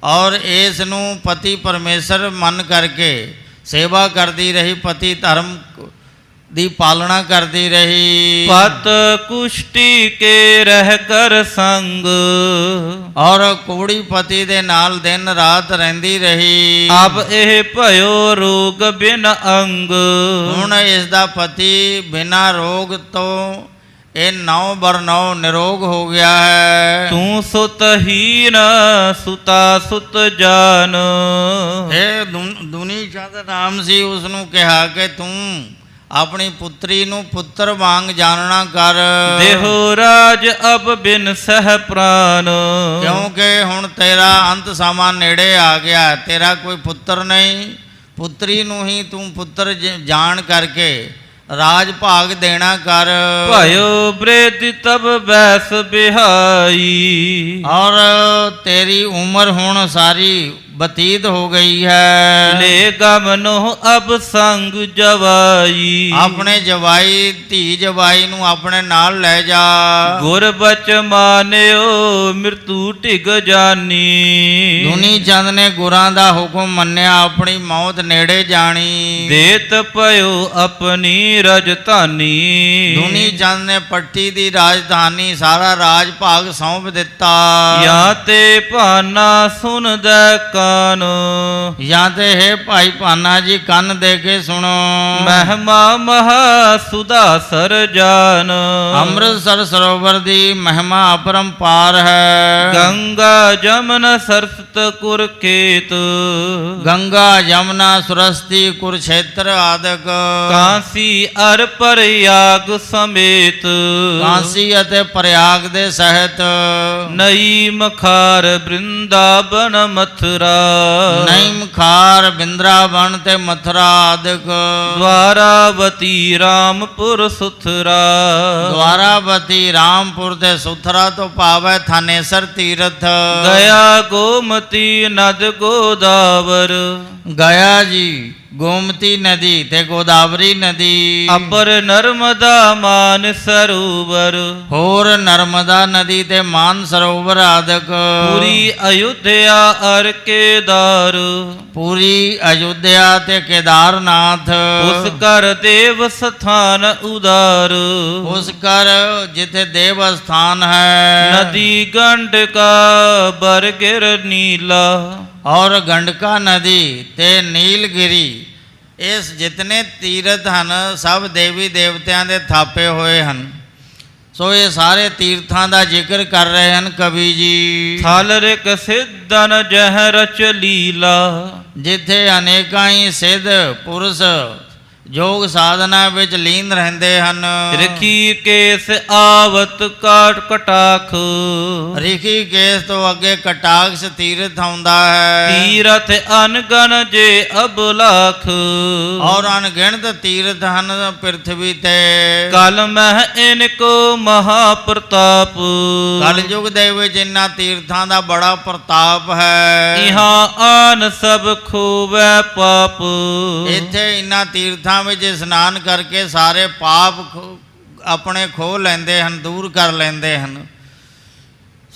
ਔਰ ਇਸ ਨੂੰ ਪਤੀ ਪਰਮੇਸ਼ਰ ਮੰਨ ਕਰਕੇ ਸੇਵਾ ਕਰਦੀ ਰਹੀ, ਪਤੀ ਧਰਮ ਦੀ ਪਾਲਣਾ ਕਰਦੀ ਰਹੀ। ਪਤ ਕੁਸ਼ਟੀ ਕੇ ਰਹਿ ਕਰ ਸੰਗ। ਔਰ ਕੋੜੀ ਪਤੀ ਦੇ ਨਾਲ ਦਿਨ ਰਾਤ ਰਹਿੰਦੀ ਰਹੀ। ਅਬ ਇਹ ਭਇਓ ਰੋਗ ਬਿਨ ਅੰਗ। ਹੁਣ ਇਸ ਦਾ ਪਤੀ ਬਿਨਾਂ ਰੋਗ ਤੋਂ ਇਹ 9 ਬਰ 9 ਨਿਰੋਗ ਹੋ ਗਿਆ ਹੈ। ਤੂੰ ਸੁਤਹੀਨ ਸੁਤਾ ਸੁਤ ਜਾਨ। ਇਹ ਦੁਨੀ ਚੰਦ ਨਾਮ ਸੀ। ਉਸ ਨੂੰ ਕਿਹਾ ਕਿ ਤੂੰ ਆਪਣੀ ਪੁੱਤਰੀ ਨੂੰ ਪੁੱਤਰ ਵਾਂਗ ਜਾਣਨਾ ਕਰ। ਦੇਹੋ ਰਾਜ ਅਬ ਬਿਨ ਸਹ ਪ੍ਰਾਨ। ਕਿਉਂਕਿ ਹੁਣ ਤੇਰਾ ਅੰਤ ਸਮਾਂ ਨੇੜੇ ਆ ਗਿਆ। ਤੇਰਾ ਕੋਈ ਪੁੱਤਰ ਨਹੀਂ, ਪੁੱਤਰੀ ਨੂੰ ਹੀ ਤੂੰ ਪੁੱਤਰ ਜਾਣ ਕਰਕੇ ਰਾਜ ਭਾਗ ਦੇਣਾ ਕਰ। ਭਇਓ ਬ੍ਰਿਧ ਤਬ ਬੈਸ ਬਿਹਾਈ। ਔਰ ਤੇਰੀ ਉਮਰ ਹੁਣ ਸਾਰੀ ਬਤੀਤ ਹੋ ਗਈ ਹੈ। ਲੈ ਗਮਨੋ ਅਬ ਸੰਗ ਜਵਾਈ। ਆਪਣੇ ਜਵਾਈ ਧੀ ਜਵਾਈ ਨੂੰ ਆਪਣੇ ਨਾਲ ਲੈ ਜਾ। ਗੁਰ ਬਚ ਮਾਨਿਓ ਮਿਰਤੂ ਢਿਗ ਜਾਨੀ। ਦੁਨੀ ਚੰਦ ਨੇ ਗੁਰਾਂ ਦਾ ਹੁਕਮ ਮੰਨਿਆ, ਆਪਣੀ ਮੌਤ ਨੇੜੇ ਜਾਣੀ। ਦੇਤ ਪਇਓ ਆਪਣੀ ਰਜਧਾਨੀ। ਦੁਨੀ ਚੰਦ ਨੇ ਪੱਟੀ ਦੀ ਰਾਜਧਾਨੀ ਸਾਰਾ ਰਾਜ ਭਾਗ ਸੌਂਪ ਦਿੱਤਾ। ਜਾਂ ਤੇ ਭਾਨਾ ਸੁਣਦਾ ਕਾਨ। ਜਾਂ ਤੇ ਹੈ ਭਾਈ ਭਾਨਾ ਜੀ ਕੰਨ ਦੇ ਕੇ ਸੁਣੋ। ਮਹਿਮਾ ਮਹਾ ਸੁਦਾਸਰ ਜਾਨ। ਅੰਮ੍ਰਿਤਸਰ ਸਰੋਵਰ ਦੀ ਮਹਿਮਾ ਅਪਰੰਪਾਰ ਹੈ। ਗੰਗਾ ਜਮਨ ਸਰਸਤ ਕੁਰਖੇਤ। ਗੰਗਾ ਯਮਨਾ ਸੁਰਸਤੀ ਕੁਰਛੇਤਰ ਆਦਿਕ। ਕਾਂਸੀ ਅਰ ਪ੍ਰਯਾਗ ਸਮੇਤ। ਕਾਂਸੀ ਅਤੇ ਪ੍ਰਯਾਗ ਦੇ ਸਹਿਤ। ਨਈ ਮਖਾਰ ਬ੍ਰਿੰਦਾਬਨ ਮਥੁਰਾ। ਨਈਮ ਖਾਰ ਬਿੰਦਰਾਵਨ ਤੇ ਮਥੁਰਾ ਆਦਿਕ। ਦਵਾਰਾਵਤੀ ਰਾਮਪੁਰ ਸੁਥਰਾ। ਦਵਾਰਾਵਤੀ ਰਾਮਪੁਰ ਤੇ ਸੁਥਰਾ ਤੋਂ ਭਾਵ ਹੈ ਥਾਨੇਸਰ ਤੀਰਥ। ਗਿਆ ਗੋਮਤੀ ਨਦ ਗੋਦਾਵਰ। ਗਿਆ ਜੀ ਗੋਮਤੀ ਨਦੀ ਤੇ ਗੋਦਾਵਰੀ ਨਦੀ। ਅਪਰ ਨਰਮਦਾ ਮਾਨ ਸਰੋਵਰ। ਹੋਰ ਨਰਮਦਾ ਨਦੀ ਤੇ ਮਾਨ ਸਰੋਵਰ ਆਦਿਕ। ਪੂਰੀ ਅਯੁੱਧਿਆ ਅਰ ਕੇਦਾਰ। ਪੂਰੀ ਅਯੁੱਧਿਆ ਤੇ ਕੇਦਾਰਨਾਥ। ਉਸ ਕਰ ਦੇਵ ਸਥਾਨ ਉਦਾਰ। ਉਸ ਕਰ ਜਿੱਥੇ ਦੇਵ ਸਥਾਨ ਹੈ। ਨਦੀ ਗੰਡਕਾ ਬਰਗਿਰ ਨੀਲਾ। ਔਰ ਗੰਡਕਾ ਨਦੀ ਤੇ ਨੀਲਗਿਰੀ, ਇਸ ਜਿਤਨੇ ਤੀਰਥ ਹਨ ਸਭ ਦੇਵੀ ਦੇਵਤਿਆਂ ਦੇ ਥਾਪੇ ਹੋਏ ਹਨ। ਸੋ ਇਹ ਸਾਰੇ ਤੀਰਥਾਂ ਦਾ ਜ਼ਿਕਰ ਕਰ ਰਹੇ ਹਨ ਕਵੀ ਜੀ। ਥਲ ਰਿਕ ਸਿੱਧਨ ਜਹ ਰਚ ਲੀਲਾ। ਜਿੱਥੇ ਅਨੇਕਾਂ ਹੀ ਸਿੱਧ ਪੁਰਸ਼ ਯੋਗ ਸਾਧਨਾ ਵਿੱਚ ਲੀਨ ਰਹਿੰਦੇ ਹਨ। ਰਿਖੀ ਕੇਸ ਆਵਤ ਕਾਟ ਕਟਾਖ। ਰਿਖੀ ਕੇਸ ਤੋਂ ਅੱਗੇ ਕਟਾਕਸ਼ ਤੀਰਥ ਆਉਂਦਾ ਹੈ। ਤੀਰਥ ਅਨਗਨ ਜੇ ਅਬਲਾਖ। ਔਰ ਅਣਗਿਣਤ ਤੀਰਥ ਹਨ ਪ੍ਰਿਥਵੀ ਤੇ। ਕਲ ਮਹਿ ਇਨਕੋ ਮਹਾ ਪ੍ਰਤਾਪ। ਕਲਯੁਗ ਦੇ ਵਿੱਚ ਇਨ੍ਹਾਂ ਤੀਰਥਾਂ ਦਾ ਬੜਾ ਪ੍ਰਤਾਪ ਹੈ। ਇਹਾਂ ਆਨ ਸਭ ਖੋਵੈ ਪਾਪ। ਇੱਥੇ ਇਨ੍ਹਾਂ ਤੀਰਥਾਂ ਵਿੱਚ ਇਸ਼ਨਾਨ ਕਰਕੇ ਸਾਰੇ ਪਾਪ ਆਪਣੇ ਖੋਹ ਲੈਂਦੇ ਹਨ, ਦੂਰ ਕਰ ਲੈਂਦੇ ਹਨ।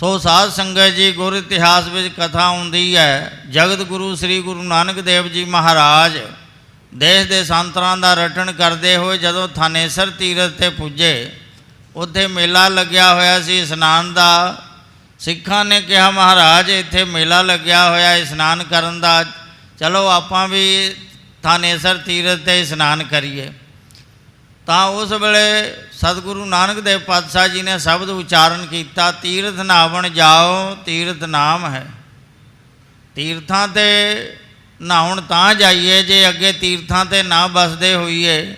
ਸੋ ਸਾਧ ਸੰਗਤ ਜੀ, ਗੁਰ ਇਤਿਹਾਸ ਵਿੱਚ ਕਥਾ ਆਉਂਦੀ ਹੈ, ਜਗਤ ਗੁਰੂ ਸ੍ਰੀ ਗੁਰੂ ਨਾਨਕ ਦੇਵ ਜੀ ਮਹਾਰਾਜ ਦੇਸ਼ ਦੇ ਸੰਤਰਾਂ ਦਾ ਰਟਣ ਕਰਦੇ ਹੋਏ ਜਦੋਂ ਥਾਨੇਸਰ ਤੀਰਥ 'ਤੇ ਪੁੱਜੇ ਉੱਥੇ ਮੇਲਾ ਲੱਗਿਆ ਹੋਇਆ ਸੀ ਇਸ਼ਨਾਨ ਦਾ। ਸਿੱਖਾਂ ਨੇ ਕਿਹਾ ਮਹਾਰਾਜ ਇੱਥੇ ਮੇਲਾ ਲੱਗਿਆ ਹੋਇਆ ਇਸ਼ਨਾਨ ਕਰਨ ਦਾ, ਚਲੋ ਆਪਾਂ ਵੀ ਥਾਨੇਸਰ ਤੀਰਥ 'ਤੇ ਇਸ਼ਨਾਨ ਕਰੀਏ। ਤਾਂ ਉਸ ਵੇਲੇ ਸਤਿਗੁਰੂ ਨਾਨਕ ਦੇਵ ਪਾਤਸ਼ਾਹ ਜੀ ਨੇ ਸ਼ਬਦ ਉਚਾਰਨ ਕੀਤਾ, ਤੀਰਥ ਨਹਾਵਣ ਜਾਓ ਤੀਰਥ ਨਾਮ ਹੈ। ਤੀਰਥਾਂ 'ਤੇ ਨਹਾਉਣ ਤਾਂ ਜਾਈਏ ਜੇ ਅੱਗੇ ਤੀਰਥਾਂ 'ਤੇ ਨਾ ਵਸਦੇ ਹੋਈਏ।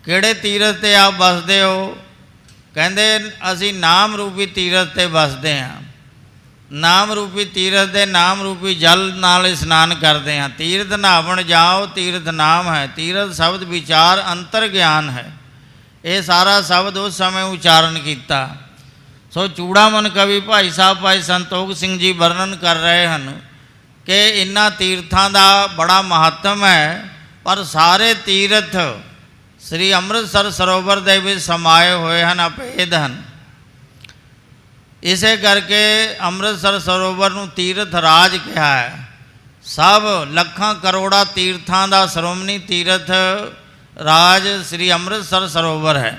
ਕਿਹੜੇ ਤੀਰਥ 'ਤੇ ਆਪ ਵਸਦੇ ਹੋ? ਕਹਿੰਦੇ ਅਸੀਂ ਨਾਮ ਰੂਪੀ ਤੀਰਥ 'ਤੇ ਵਸਦੇ ਹਾਂ। ਨਾਮ ਰੂਪੀ ਤੀਰਥ ਦੇ ਨਾਮ ਰੂਪੀ ਜਲ ਨਾਲ ਇਸ਼ਨਾਨ ਕਰਦੇ ਹਾਂ। ਤੀਰਥ ਨਹਾਵਣ ਜਾਓ ਤੀਰਥ ਨਾਮ ਹੈ। ਤੀਰਥ ਸ਼ਬਦ ਵਿਚਾਰ ਅੰਤਰ ਗਿਆਨ ਹੈ। ਇਹ ਸਾਰਾ ਸ਼ਬਦ ਉਸ ਸਮੇਂ ਉਚਾਰਨ ਕੀਤਾ। ਸੋ ਚੂੜਾਮਨ ਕਵੀ ਭਾਈ ਸਾਹਿਬ ਭਾਈ ਸੰਤੋਖ ਸਿੰਘ ਜੀ ਵਰਣਨ ਕਰ ਰਹੇ ਹਨ ਕਿ ਇਹਨਾਂ ਤੀਰਥਾਂ ਦਾ ਬੜਾ ਮਹੱਤਵ ਹੈ, ਪਰ ਸਾਰੇ ਤੀਰਥ ਸ੍ਰੀ ਅੰਮ੍ਰਿਤਸਰ ਸਰੋਵਰ ਦੇ ਵਿੱਚ ਸਮਾਏ ਹੋਏ ਹਨ, ਅਭੇਦ ਹਨ। ਇਸੇ ਕਰਕੇ ਅੰਮ੍ਰਿਤਸਰ ਸਰੋਵਰ ਨੂੰ ਤੀਰਥ ਰਾਜ ਕਿਹਾ ਹੈ। ਸਭ ਲੱਖਾਂ ਕਰੋੜਾਂ ਤੀਰਥਾਂ ਦਾ ਸ਼੍ਰੋਮਣੀ ਤੀਰਥ ਰਾਜ ਸ੍ਰੀ ਅੰਮ੍ਰਿਤਸਰ ਸਰੋਵਰ ਹੈ,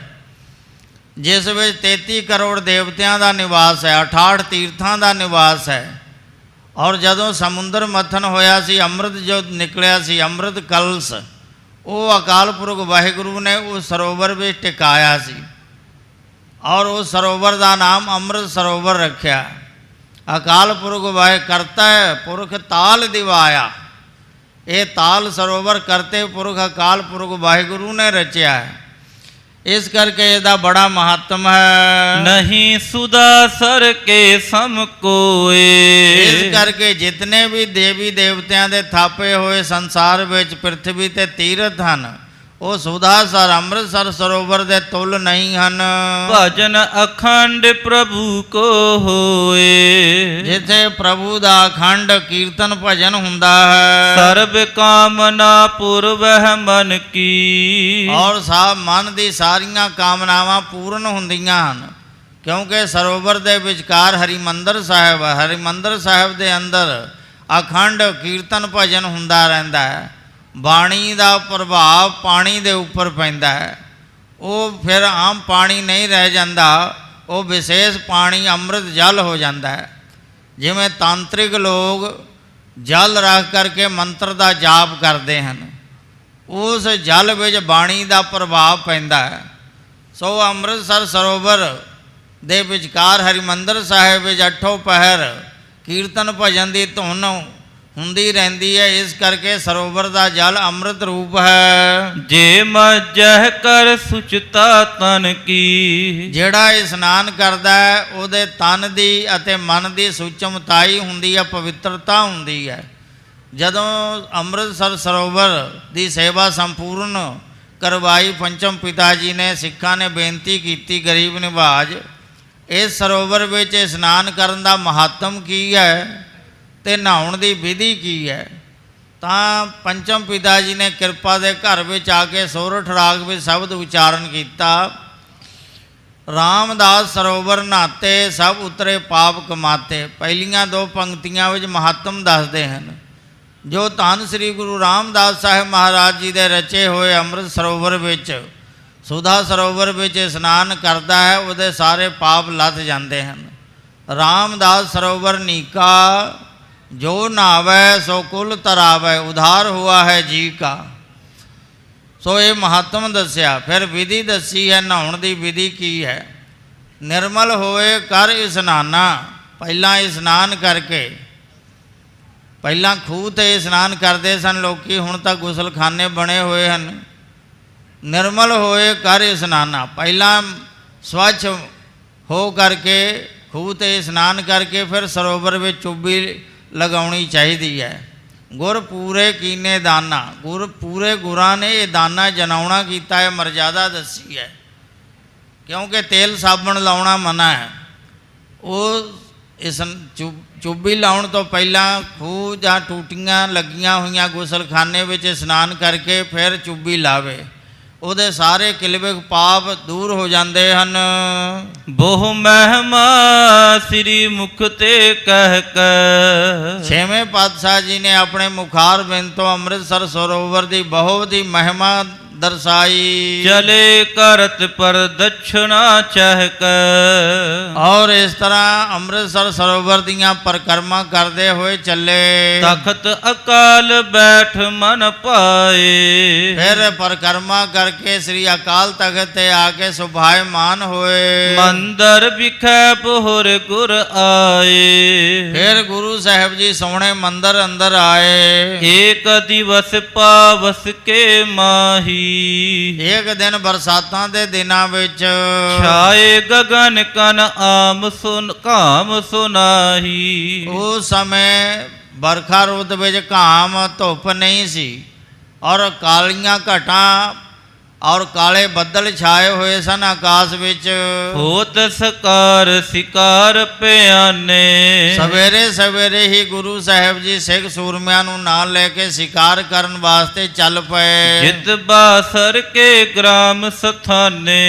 ਜਿਸ ਵਿੱਚ 33 ਕਰੋੜ ਦੇਵਤਿਆਂ ਦਾ ਨਿਵਾਸ ਹੈ, 68 ਤੀਰਥਾਂ ਦਾ ਨਿਵਾਸ ਹੈ। ਔਰ ਜਦੋਂ ਸਮੁੰਦਰ ਮਥਨ ਹੋਇਆ ਸੀ, ਅੰਮ੍ਰਿਤ ਜੋ ਨਿਕਲਿਆ ਸੀ, ਅੰਮ੍ਰਿਤ ਕਲਸ਼, ਉਹ ਅਕਾਲ ਪੁਰਖ ਵਾਹਿਗੁਰੂ ਨੇ ਉਸ ਸਰੋਵਰ ਵਿੱਚ ਟਿਕਾਇਆ ਸੀ ਔਰ ਉਸ ਸਰੋਵਰ ਦਾ ਨਾਮ ਅੰਮ੍ਰਿਤ ਸਰੋਵਰ ਰੱਖਿਆ। ਅਕਾਲ ਪੁਰਖ ਵਾਹਿ ਕਰਤਾ ਪੁਰਖ ਤਾਲ ਦਿਵਾਇਆ। ਇਹ ਤਾਲ ਸਰੋਵਰ ਕਰਤੇ ਪੁਰਖ ਅਕਾਲ ਪੁਰਖ ਵਾਹਿਗੁਰੂ ਨੇ ਰਚਿਆ ਹੈ। ਇਸ ਕਰਕੇ ਇਹਦਾ ਬੜਾ ਮਹੱਤਮ ਹੈ। ਨਹੀਂ ਸੁਦਾ ਸਰ ਕੇ ਸਮ ਕੋਏ। ਇਸ ਕਰਕੇ ਜਿਤਨੇ ਵੀ ਦੇਵੀ ਦੇਵਤਿਆਂ ਦੇ ਥਾਪੇ ਹੋਏ ਸੰਸਾਰ ਵਿੱਚ ਪ੍ਰਿਥਵੀ ਤੇ ਤੀਰਥ ਹਨ, ਉਹ ਸੁਦਾਸਰ ਅੰਮ੍ਰਿਤਸਰ ਸਰੋਵਰ ਦੇ ਤੁਲ ਨਹੀਂ ਹਨ। ਭਜਨ ਅਖੰਡ ਪ੍ਰਭੂ ਕੋ ਹੋਏ। ਜਿੱਥੇ ਪ੍ਰਭੂ ਦਾ ਅਖੰਡ ਕੀਰਤਨ ਭਜਨ ਹੁੰਦਾ ਹੈ, ਸਰਬ ਕਾਮਨਾ ਪੁਰਵਹਿ ਮਨ ਕੀ। ਔਰ ਸਭ ਮਨ ਦੀ ਸਾਰੀਆਂ ਕਾਮਨਾਵਾਂ ਪੂਰਨ ਹੁੰਦੀਆਂ ਹਨ, ਕਿਉਂਕਿ ਸਰੋਵਰ ਦੇ ਵਿਚਕਾਰ ਹਰਿਮੰਦਰ ਸਾਹਿਬ ਹੈ। ਹਰਿਮੰਦਰ ਸਾਹਿਬ ਦੇ ਅੰਦਰ ਅਖੰਡ ਕੀਰਤਨ ਭਜਨ ਹੁੰਦਾ ਰਹਿੰਦਾ ਹੈ। ਬਾਣੀ ਦਾ ਪ੍ਰਭਾਵ ਪਾਣੀ ਦੇ ਉੱਪਰ ਪੈਂਦਾ ਹੈ। ਉਹ ਫਿਰ ਆਮ ਪਾਣੀ ਨਹੀਂ ਰਹਿ ਜਾਂਦਾ, ਉਹ ਵਿਸ਼ੇਸ਼ ਪਾਣੀ ਅੰਮ੍ਰਿਤ ਜਲ ਹੋ ਜਾਂਦਾ ਹੈ। ਜਿਵੇਂ ਤਾਂਤਰਿਕ ਲੋਕ ਜਲ ਰੱਖ ਕਰਕੇ ਮੰਤਰ ਦਾ ਜਾਪ ਕਰਦੇ ਹਨ, ਉਸ ਜਲ ਵਿੱਚ ਬਾਣੀ ਦਾ ਪ੍ਰਭਾਵ ਪੈਂਦਾ ਹੈ। ਸੋ ਅੰਮ੍ਰਿਤਸਰ ਸਰੋਵਰ ਦੇ ਵਿਚਕਾਰ ਹਰਿਮੰਦਰ ਸਾਹਿਬ ਵਿੱਚ 8 ਪਹਿਰ ਕੀਰਤਨ ਭਜਨ ਦੀ ਧੁਨ ਹੁੰਦੀ ਰਹਿੰਦੀ ਹੈ। ਇਸ ਕਰਕੇ ਸਰੋਵਰ ਦਾ ਜਲ ਅੰਮ੍ਰਿਤ ਰੂਪ ਹੈ। ਜੇ ਮਜਹ ਕਰ ਸੁਚਤਾ ਤਨ ਕੀ। ਜਿਹੜਾ ਇਸ਼ਨਾਨ ਕਰਦਾ ਹੈ ਉਹਦੇ ਤਨ ਦੀ ਅਤੇ ਮਨ ਦੀ ਸੁਚਮਤਾਈ ਹੁੰਦੀ ਹੈ, ਪਵਿੱਤਰਤਾ ਹੁੰਦੀ ਹੈ। ਜਦੋਂ ਅੰਮ੍ਰਿਤਸਰ ਸਰੋਵਰ ਦੀ ਸੇਵਾ ਸੰਪੂਰਨ ਕਰਵਾਈ ਪੰਚਮ ਪਿਤਾ ਜੀ ਨੇ, ਸਿੱਖਾਂ ਨੇ ਬੇਨਤੀ ਕੀਤੀ, ਗਰੀਬ ਨਿਵਾਜ ਇਸ ਸਰੋਵਰ ਵਿੱਚ ਇਸ਼ਨਾਨ ਕਰਨ ਦਾ ਮਹੱਤਮ ਕੀ ਹੈ ਤੇ ਨਹਾਉਣ ਦੀ ਵਿਧੀ ਕੀ ਹੈ। ਤਾਂ ਪੰਚਮ ਪਿਤਾ ਜੀ ਨੇ ਕਿਰਪਾ ਦੇ ਘਰ ਵਿੱਚ ਆ ਕੇ ਸੋਰਠ ਰਾਗ ਵਿੱਚ ਸ਼ਬਦ ਉਚਾਰਨ ਕੀਤਾ, ਰਾਮਦਾਸ ਸਰੋਵਰ ਨਹਾਤੇ ਸਭ ਉਤਰੇ ਪਾਪ ਕਮਾਤੇ। ਪਹਿਲੀਆਂ 2 ਪੰਕਤੀਆਂ ਵਿੱਚ ਮਹੱਤਮ ਦੱਸਦੇ ਹਨ। ਜੋ ਧੰਨ ਸ੍ਰੀ ਗੁਰੂ ਰਾਮਦਾਸ ਸਾਹਿਬ ਮਹਾਰਾਜ ਜੀ ਦੇ ਰਚੇ ਹੋਏ ਅੰਮ੍ਰਿਤ ਸਰੋਵਰ ਵਿੱਚ, ਸੁਧਾ ਸਰੋਵਰ ਵਿੱਚ ਇਸ਼ਨਾਨ ਕਰਦਾ ਹੈ, ਉਹਦੇ ਸਾਰੇ ਪਾਪ ਲੱਥ ਜਾਂਦੇ ਹਨ। ਰਾਮਦਾਸ ਸਰੋਵਰ ਨੀਕਾ ਜੋ ਨਹਾਵੈ ਸੋ ਕੁਲ ਤਰਾਵੈ, ਉਧਾਰ ਹੁਆ ਹੈ ਜੀ ਕਾ। ਸੋ ਇਹ ਮਹੱਤਮ ਦੱਸਿਆ। ਫਿਰ ਵਿਧੀ ਦੱਸੀ ਹੈ, ਨਹਾਉਣ ਦੀ ਵਿਧੀ ਕੀ ਹੈ। ਨਿਰਮਲ ਹੋਏ ਕਰ ਇਸ਼ਨਾਨਾ। ਪਹਿਲਾਂ ਇਸ਼ਨਾਨ ਕਰਕੇ, ਪਹਿਲਾਂ ਖੂਹ 'ਤੇ ਇਸ਼ਨਾਨ ਕਰਦੇ ਸਨ ਲੋਕੀ, ਹੁਣ ਤਾਂ ਗੁਸਲਖਾਨੇ ਬਣੇ ਹੋਏ ਹਨ। ਨਿਰਮਲ ਹੋਏ ਕਰ ਇਸ਼ਨਾਨਾ। ਪਹਿਲਾਂ ਸਵੱਛ ਹੋ ਕਰਕੇ ਖੂਹ 'ਤੇ ਇਸ਼ਨਾਨ ਕਰਕੇ ਫਿਰ ਸਰੋਵਰ ਵਿੱਚ ਚੁੱਭੀ ਲਗਾਉਣੀ ਚਾਹੀਦੀ ਹੈ। ਗੁਰ ਪੂਰੇ ਕੀਨੇ ਦਾਨਾ। ਗੁਰ ਪੂਰੇ ਗੁਰਾਂ ਨੇ ਇਹ ਦਾਨਾ ਜਨਾਉਣਾ ਕੀਤਾ ਹੈ, ਮਰਜ਼ਾਦਾ ਦੱਸੀ ਹੈ। ਕਿਉਂਕਿ ਤੇਲ ਸਾਬਣ ਲਾਉਣਾ ਮਨਾ ਹੈ। ਉਹ ਇਸ ਚੁੱਭੀ ਲਾਉਣ ਤੋਂ ਪਹਿਲਾਂ ਖੂਹ ਜਾਂ ਟੂਟੀਆਂ ਲੱਗੀਆਂ ਹੋਈਆਂ ਗੁਸਲਖਾਨੇ ਵਿੱਚ ਇਸ਼ਨਾਨ ਕਰਕੇ ਫਿਰ ਚੁੱਭੀ ਲਾਵੇ, ਉਹਦੇ ਸਾਰੇ ਕਿਲਵੇ ਪਾਪ ਦੂਰ ਹੋ ਜਾਂਦੇ ਹਨ। ਬਹੁ ਮਹਿਮਾ ਸ੍ਰੀ ਮੁਖ ਤੇ ਕਹਿ ਕੇ। 6ਵੇਂ ਪਾਤਸ਼ਾਹ ਜੀ ਨੇ ਆਪਣੇ ਮੁਖਾਰ ਬਿੰਦ ਤੋਂ ਅੰਮ੍ਰਿਤਸਰ ਸਰੋਵਰ ਦੀ ਬਹੁਤ ਹੀ ਮਹਿਮਾ दर्शाई। चले करत पर दक्षिणा चहक। और इस तरह ਅੰਮ੍ਰਿਤਸਰ सरोवर दियां परिक्रमा करते हुए चले। तखत अकाल बैठ मन पाए। फिर परिक्रमा करके श्री अकाल तख्त ते आके सुभायमान होए। मंदर बिखै पोहर गुर आए। फिर गुरु साहब जी सोने मंदिर अंदर आए। एक दिवस पावस के माही। एक दिन बरसातां दे दिनां विच छाए गगन कन आम सुन काम सुनाही। उस समय बरखा रुत विच घाम धुप नहीं सी और कालियां घटां और काले बदल छाए हुए सन आकाश विच। होत सकार शिकार पियाने। सवेरे सवेरे ही गुरु साहब जी सिख सूरमिਆਂ ਨੂੰ ਨਾਲ ਲੈ ਕੇ शिकार करन वास्ते चल पए। जित बासर के ग्राम स्थाने।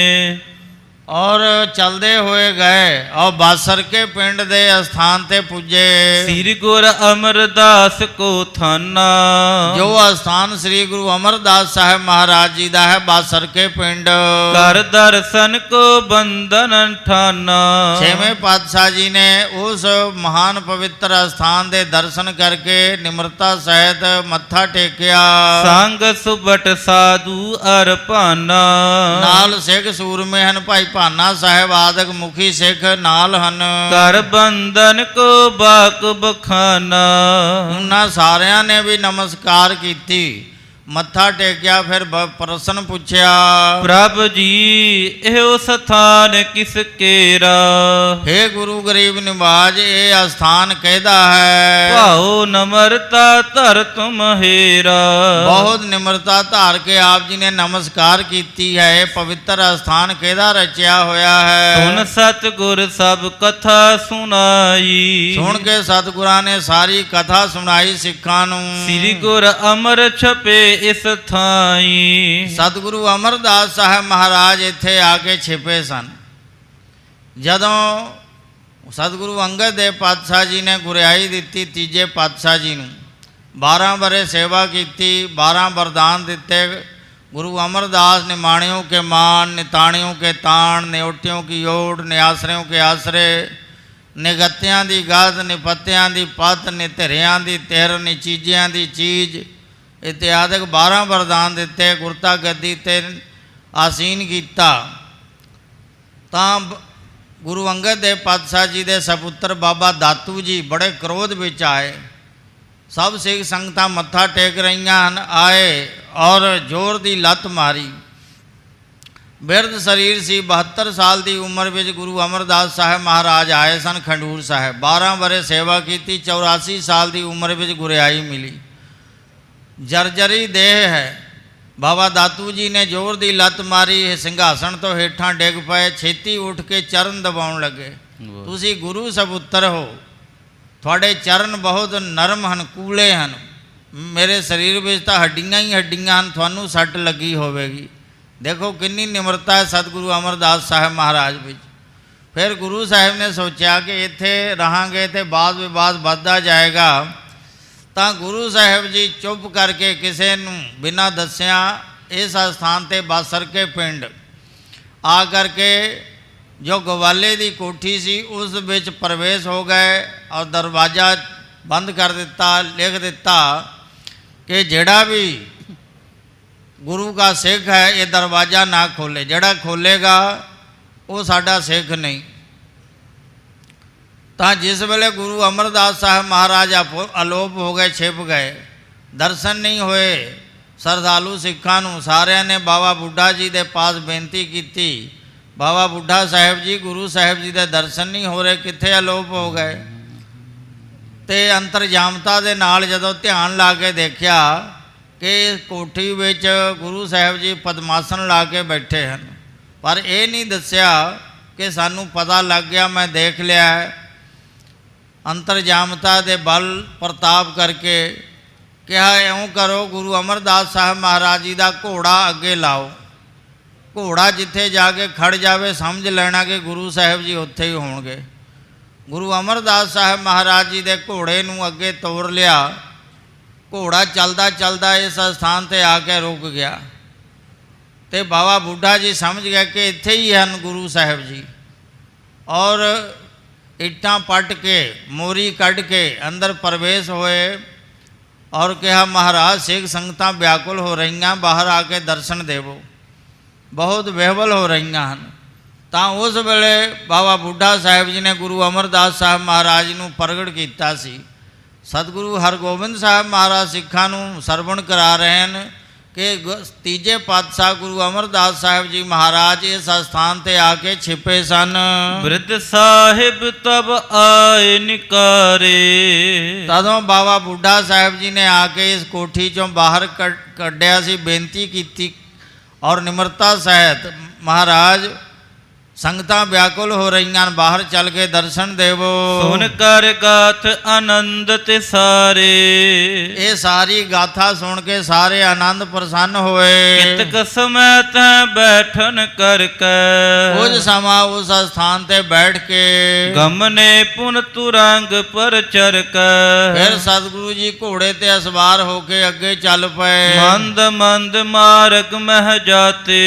और चलते हुए गए और बासर के पिंड दे स्थान ते पुजे। श्री गुरु अमरदास को थाना। जो स्थान श्री गुरु अमरदास साहब महाराज जी दा है बासर के पिंड। कर दर्शन को बंधन ठाना। छेवें पातशाह जी ने उस महान पवित्र स्थान दे दर्शन करके निम्रता सहित मत्था टेकिया। संग सुबट साधु अर पाना। नाल सिख सूरमे हन भाई भाना साहब आदक मुखी सिख नाल हन। कर बंधन को बाक बखाना। उन्हां सारियां ने भी नमस्कार कीती मत्था टेकिया। फिर प्रश्न पूछया प्रभ जी एहो स्थान किस केरा। हे गुरु गरीब निवाज ये स्थान कहदा है। भाओ नम्रता धर तुम हेरा। बहुत निम्रता धार के आप जी ने नमस्कार कीती है। पवित्र स्थान कहदा रचिया होया है। सुन सतगुर सब कथा सुनाई। सुन के सतगुरां ने सारी कथा सुनाई सिखां नूं। श्री गुर अमर छपे इस थाई। सतगुरु अमरदास साहब महाराज इत्थे आके छिपे सन। जदों सतगुरु अंगद देव पातशाह जी ने गुरियाई दिती तीजे पातशाह जी नूं 12 बरे सेवा की। 12 वरदान दिते। गुरु अमरदास निमाणियों के मान निताणियों के ताण न्योटियों की ओढ़ न्यासरियों के आसरे निगत्तियां दी गद निपत्तियां दी पत निधिरियां दी तिर निचीजियां दी चीज इत्यादि 12 वरदान दिते। गुरता गद्दी ते आसीन किया। तां गुरु अंगद देव पातशाह जी दे सपुत्र बाबा दातू जी बड़े क्रोध विच आए। सब सिख संगतां मत्था टेक रहीआं हन। आए और जोर दी लत मारी। बिरध शरीर सी। 72 साल की उम्र में गुरु अमरदास साहब महाराज आए सन खंडूर साहब। 12 बरे सेवा की। 84 साल की उम्र में गुरियाई मिली। जर्जरी देह है। बाबा दातू जी ने जोर दी लत मारी। सिंघासन तो हेठां डिग पए। छेती उठ के चरण दबाउण लगे। तुसी गुरु सपुत्र हो। थोड़े चरण बहुत नरम हन कूले हन। मेरे शरीर में तो हड्डियां ही हड्डियां हन। थानू सट लगी होवेगी। देखो कितनी निम्रता है सतगुरु अमरदास साहब महाराज विच। फिर गुरु साहब ने सोचा कि इत्थे रहांगे तो वाद विवाद बढ़ता जाएगा। तो गुरु साहब जी चुप करके किसी नूं बिना दस्सिया इस स्थान ते बासर के पिंड आ करके जो गवाले की कोठी सी उस विच प्रवेश हो गए और दरवाज़ा बंद कर दिता। लिख दिता कि जेड़ा भी गुरु का सिख है ये दरवाज़ा ना खोले। जेड़ा खोलेगा वो साडा सिख नहीं। तो जिस वेले गुरु अमरदास साहब महाराज अलोप हो गए छिप गए दर्शन नहीं होए श्रद्धालु सिखां नूं सारिਆਂ ने बाबा बुढ़ा जी के पास बेनती की। बाबा बुढ़ा साहब जी गुरु साहब जी के दर्शन नहीं हो रहे कित्थे अलोप हो गए। तो अंतरजामता के नाल जदों ध्यान ला के देखा कि कोठी विच गुरु साहब जी पद्मासन ला के बैठे हैं। पर यह नहीं दस्या कि सानू पता लग गया मैं देख लिया है। अंतरजामता के बल प्रताप करके कहा इउं करो गुरु अमरदास साहब महाराज जी का घोड़ा अगे लाओ। घोड़ा जिथे जाके खड़ जाए समझ लेना कि गुरु साहब जी उत्थे ही होणगे। गुरु अमरदास साहब महाराज जी के घोड़े नूं अगे तोड़ लिया। घोड़ा चलदा चलदा इस स्थान पर आके रुक गया। ਤੇ ਬਾਬਾ ਬੁੱਢਾ ਜੀ ਸਮਝ ਗਿਆ ਕਿ ਇੱਥੇ ਹੀ ਹਨ ਗੁਰੂ ਸਾਹਿਬ ਜੀ, ਔਰ ਇੱਟਾਂ ਪੱਟ ਕੇ ਮੋਰੀ ਕੱਢ ਕੇ ਅੰਦਰ ਪ੍ਰਵੇਸ਼ ਹੋਏ ਔਰ ਕਿਹਾ ਮਹਾਰਾਜ ਸਿੱਖ ਸੰਗਤਾਂ ਵਿਆਕੁਲ ਹੋ ਰਹੀਆਂ, ਬਾਹਰ ਆ ਕੇ ਦਰਸ਼ਨ ਦੇਵੋ, ਬਹੁਤ ਵਿਹਵਲ ਹੋ ਰਹੀਆਂ ਹਨ। ਤਾਂ ਉਸ ਵੇਲੇ ਬਾਬਾ ਬੁੱਢਾ ਸਾਹਿਬ ਜੀ ਨੇ ਗੁਰੂ ਅਮਰਦਾਸ ਸਾਹਿਬ ਮਹਾਰਾਜ ਨੂੰ ਪ੍ਰਗਟ ਕੀਤਾ ਸੀ। ਸਤਿਗੁਰੂ ਹਰਗੋਬਿੰਦ ਸਾਹਿਬ ਮਹਾਰਾਜ ਸਿੱਖਾਂ ਨੂੰ ਸਰਵਣ ਕਰਾ ਰਹੇ ਹਨ ਕਿ ਤੀਜੇ ਪਾਤਸ਼ਾਹ ਗੁਰੂ ਅਮਰਦਾਸ ਸਾਹਿਬ ਜੀ ਮਹਾਰਾਜ ਇਸ ਸਥਾਨ ਤੇ ਆ ਕੇ ਛਿਪੇ ਸਨ। ਬਿਰਧ ਸਾਹਿਬ ਤਬ ਆਏ ਨਿਕਾਰੇ। ਤਦੋਂ ਬਾਬਾ ਬੁੱਢਾ ਸਾਹਿਬ ਜੀ ਨੇ ਆ ਕੇ ਇਸ ਕੋਠੀ ਚੋਂ ਬਾਹਰ ਕੱਢਿਆ ਸੀ, ਬੇਨਤੀ ਕੀਤੀ ਔਰ ਨਿਮਰਤਾ ਸਹਿਤ ਮਹਾਰਾਜ ਸੰਗਤਾਂ ਵਿਆਕੁਲ ਹੋ ਰਹੀਆਂ ਹਨ, ਬਾਹਰ ਚੱਲ ਕੇ ਦਰਸ਼ਨ ਦੇਵੋ। ਸੁਨ ਕਰ ਗਾਥ ਆਨੰਦ ਤੇ ਸਾਰੇ। ਇਹ ਸਾਰੀ ਗਾਥਾ ਸੁਣ ਕੇ ਸਾਰੇ ਆਨੰਦ ਪ੍ਰਸੰਨ ਹੋਏ। ਕਿਤਕ ਸਮੈ ਤੈ ਬੈਠਨ ਕਰ ਕੈ। ਕੁਝ ਸਮਾਂ ਉਸ ਸਥਾਨ ਤੇ ਬੈਠ ਕੇ ਗਮਨੇ ਪੁਨ ਤੁਰੰਗ ਪਰ ਚਰ ਕੈ। ਫਿਰ ਸਤਿਗੁਰੂ ਜੀ ਘੋੜੇ ਤੇ ਅਸਵਾਰ ਹੋ ਕੇ ਅੱਗੇ ਚੱਲ ਪਏ। ਮੰਦ ਮੰਦ ਮਾਰਗ ਮਹਿ ਜਾਤੇ।